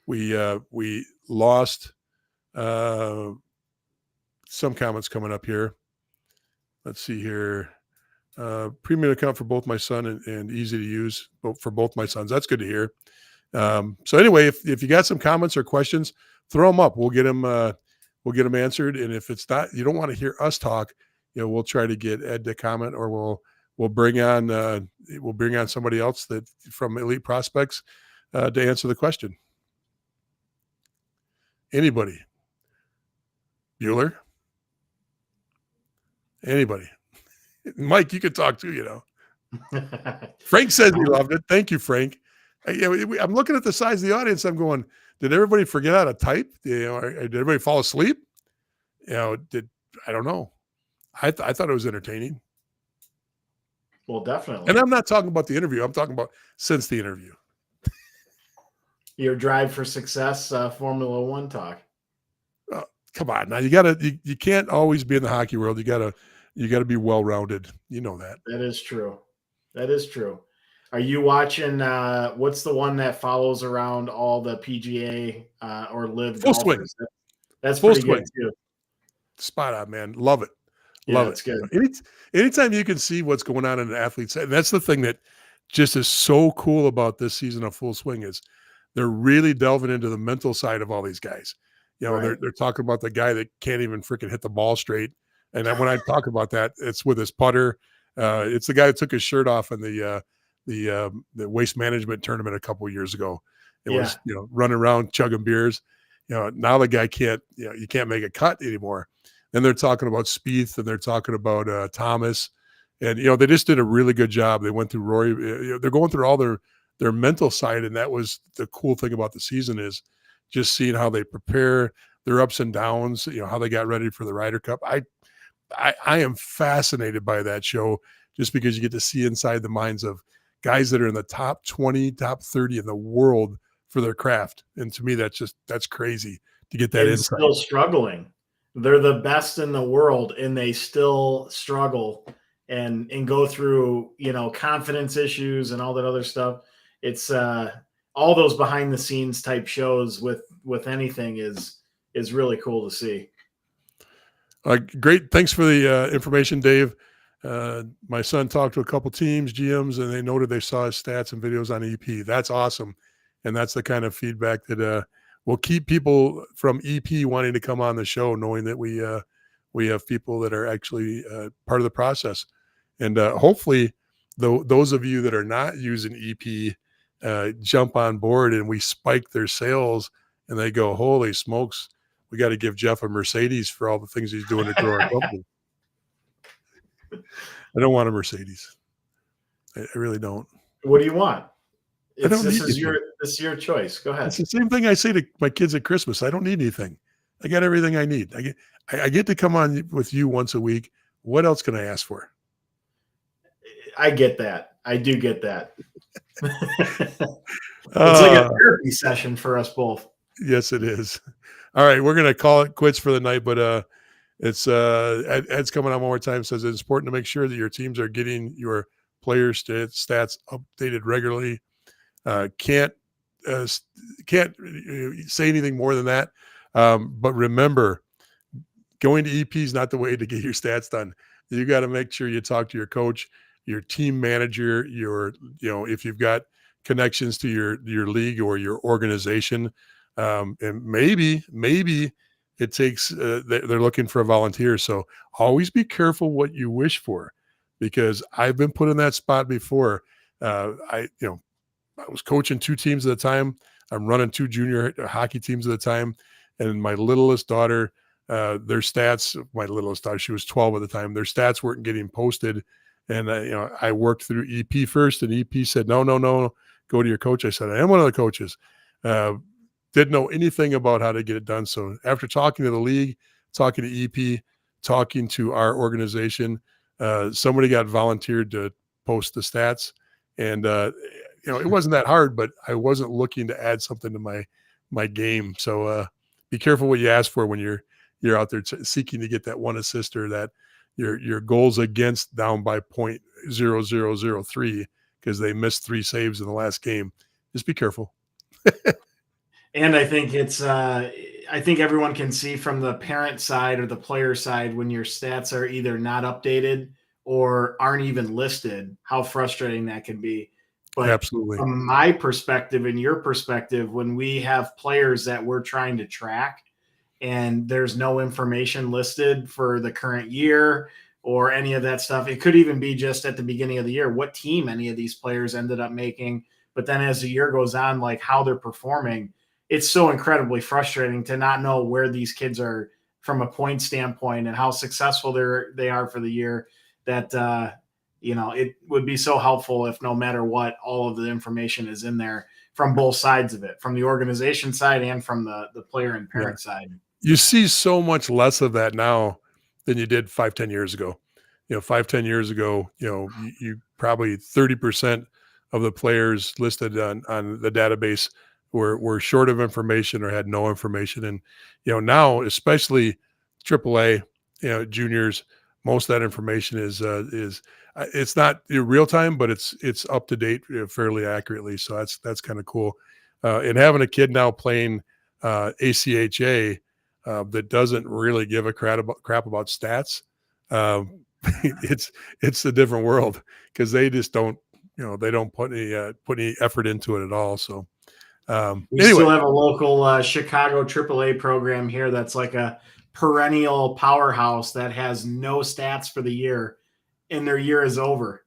we lost some comments coming up here. Let's see here. Premium account for both my son and easy to use for both my sons. That's good to hear. So anyway, if you got some comments or questions, throw them up. We'll get them answered. And if it's not, you don't want to hear us talk, we'll try to get Ed to comment, or we'll bring on somebody else that from Elite Prospects to answer the question. Anybody? Bueller? Anybody? Mike, you could talk too, Frank says he loved it. Thank you, Frank. I'm looking at the size of the audience. I'm going, did everybody forget how to type? Did everybody fall asleep? I don't know. I thought it was entertaining. Well, definitely. And I'm not talking about the interview. I'm talking about since the interview. Your drive for success, Formula One talk. Come on, now you can't always be in the hockey world. You gotta be well-rounded. You know that. That is true. Are you watching? What's the one that follows around all the PGA or live Full golfers? swing. That's Full pretty swing. good too. Spot on, man. Love it. Yeah, Love it's it. good. Anytime you can see what's going on in an athlete's, and that's the thing that just is so cool about this season of Full Swing is they're really delving into the mental side of all these guys. Right. They're talking about the guy that can't even freaking hit the ball straight. And then when I talk about that, it's with his putter. It's the guy that took his shirt off in the waste management tournament a couple of years ago. It was, running around chugging beers. Now the guy can't, you can't make a cut anymore. And they're talking about Spieth and they're talking about Thomas. And, they just did a really good job. They went through Rory. They're going through all their mental side. And that was the cool thing about the season is just seeing how they prepare, their ups and downs, how they got ready for the Ryder Cup. I am fascinated by that show just because you get to see inside the minds of guys that are in the top 20, top 30 in the world for their craft. And to me, that's crazy to get that insight. Still struggling. They're the best in the world and they still struggle and go through, confidence issues and all that other stuff. It's all those behind the scenes type shows with anything is really cool to see. Great. Thanks for the information, Dave. My son talked to a couple teams, GMs, and they noted they saw his stats and videos on EP. That's awesome. And that's the kind of feedback that will keep people from EP wanting to come on the show, knowing that we have people that are actually part of the process. And hopefully those of you that are not using EP jump on board and we spike their sales and they go, holy smokes, we got to give Jeff a Mercedes for all the things he's doing to grow our company. I don't want a Mercedes. I really don't. What do you want? This is your choice. Go ahead. It's the same thing I say to my kids at Christmas. I don't need anything. I got everything I need. I get to come on with you once a week. What else can I ask for? I get that. I do get that. It's like a therapy session for us both. Yes, it is. All right, we're gonna call it quits for the night, but it's Ed's coming on one more time. Says it's important to make sure that your teams are getting your players' stats updated regularly. Can't say anything more than that. But remember, going to EP is not the way to get your stats done. You got to make sure you talk to your coach, your team manager, if you've got connections to your league or your organization. And maybe it takes, they're looking for a volunteer. So always be careful what you wish for. because I've been put in that spot before. I was coaching 2 teams at a time. I'm running 2 junior hockey teams at a time, and my littlest daughter, their stats. My littlest daughter, she was 12 at the time. Their stats weren't getting posted, and I worked through EP first, and EP said, "No, no, no, go to your coach." I said, "I am one of the coaches." Didn't know anything about how to get it done. So after talking to the league, talking to EP, talking to our organization, somebody got volunteered to post the stats, and it wasn't that hard, but I wasn't looking to add something to my game. So be careful what you ask for when you're out there seeking to get that one assist or that your goals against down by 0.0003 because they missed 3 saves in the last game. Just be careful. And I think I think everyone can see from the parent side or the player side when your stats are either not updated or aren't even listed, how frustrating that can be. But Absolutely. from my perspective and your perspective, when we have players that we're trying to track and there's no information listed for the current year or any of that stuff, it could even be just at the beginning of the year, what team any of these players ended up making. But then as the year goes on, like how they're performing, it's so incredibly frustrating to not know where these kids are from a point standpoint and how successful they are for the year. That it would be so helpful if no matter what, all of the information is in there from both sides of it, from the organization side and from the player and parent side. You see so much less of that now than you did 5-10 years ago. 5-10 years ago, you probably 30% of the players listed on the database were short of information or had no information. And, now, especially AAA, juniors, most of that information is it's not real time, but it's up to date fairly accurately. So that's kind of cool. And having a kid now playing ACHA that doesn't really give a crap about stats, it's a different world because they just don't they don't put any effort into it at all. So we still have a local Chicago AAA program here that's like a perennial powerhouse that has no stats for the year, and their year is over.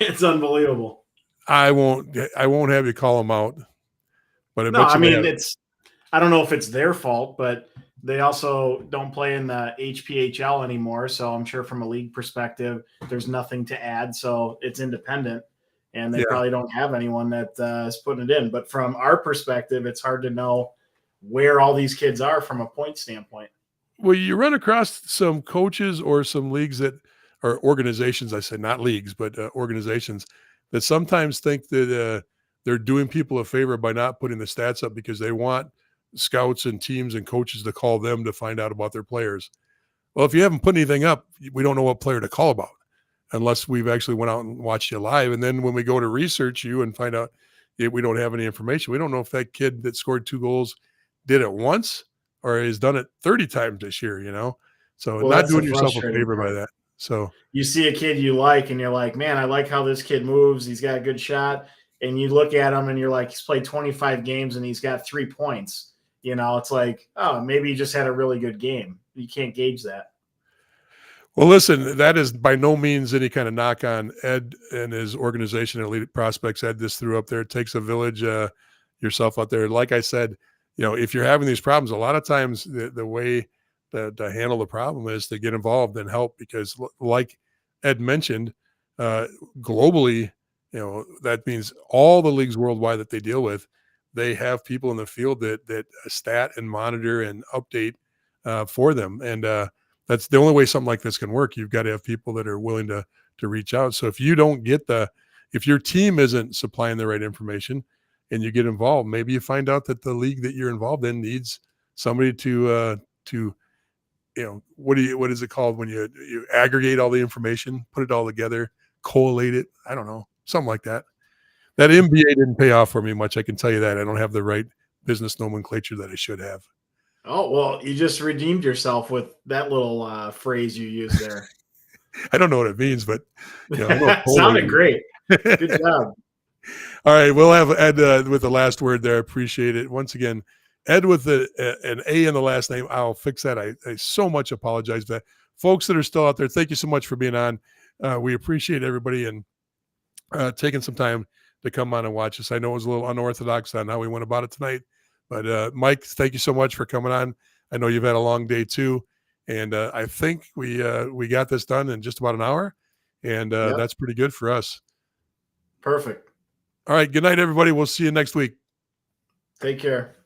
It's unbelievable. I won't have you call them out, but I don't know if it's their fault, but they also don't play in the HPHL anymore. So I'm sure from a league perspective, there's nothing to add. So it's independent, and they probably don't have anyone that is putting it in. But from our perspective, it's hard to know where all these kids are from a point standpoint. Well, you run across some coaches or some leagues that are organizations, I say not leagues, but organizations that sometimes think that they're doing people a favor by not putting the stats up because they want scouts and teams and coaches to call them to find out about their players. Well, if you haven't put anything up, we don't know what player to call about unless we've actually went out and watched you live. And then when we go to research you and find out we don't have any information, we don't know if that kid that scored 2 goals did it once or has done it 30 times this year, So not doing yourself a favor by that. So you see a kid you like and you're like, man, I like how this kid moves. He's got a good shot. And you look at him and you're like, he's played 25 games and he's got 3 points. It's like, oh, maybe he just had a really good game. You can't gauge that. Well, listen, that is by no means any kind of knock on Ed and his organization, Elite Prospects. Ed just threw up there. It takes a village, yourself out there. Like I said, if you're having these problems, a lot of times the way to handle the problem is to get involved and help because like Ed mentioned, globally, that means all the leagues worldwide that they deal with, they have people in the field that stat and monitor and update for them. And that's the only way something like this can work. You've got to have people that are willing to reach out. So if you don't get if your team isn't supplying the right information and you get involved, maybe you find out that the league that you're involved in needs somebody to what is it called when you aggregate all the information, put it all together, collate it. I don't know, something like that. That MBA didn't pay off for me much. I can tell you that. I don't have the right business nomenclature that I should have. Oh, well, you just redeemed yourself with that little phrase you used there. I don't know what it means, but I know sounded great. Good job. All right, we'll have Ed with the last word there. I appreciate it. Once again, Ed with an A in the last name. I'll fix that. I so much apologize for that. Folks that are still out there, thank you so much for being on. We appreciate everybody and taking some time to come on and watch us. I know it was a little unorthodox on how we went about it tonight, but Mike, thank you so much for coming on. I know you've had a long day too, and I think we got this done in just about an hour, and that's pretty good for us. Perfect. All right, good night, everybody. We'll see you next week. Take care.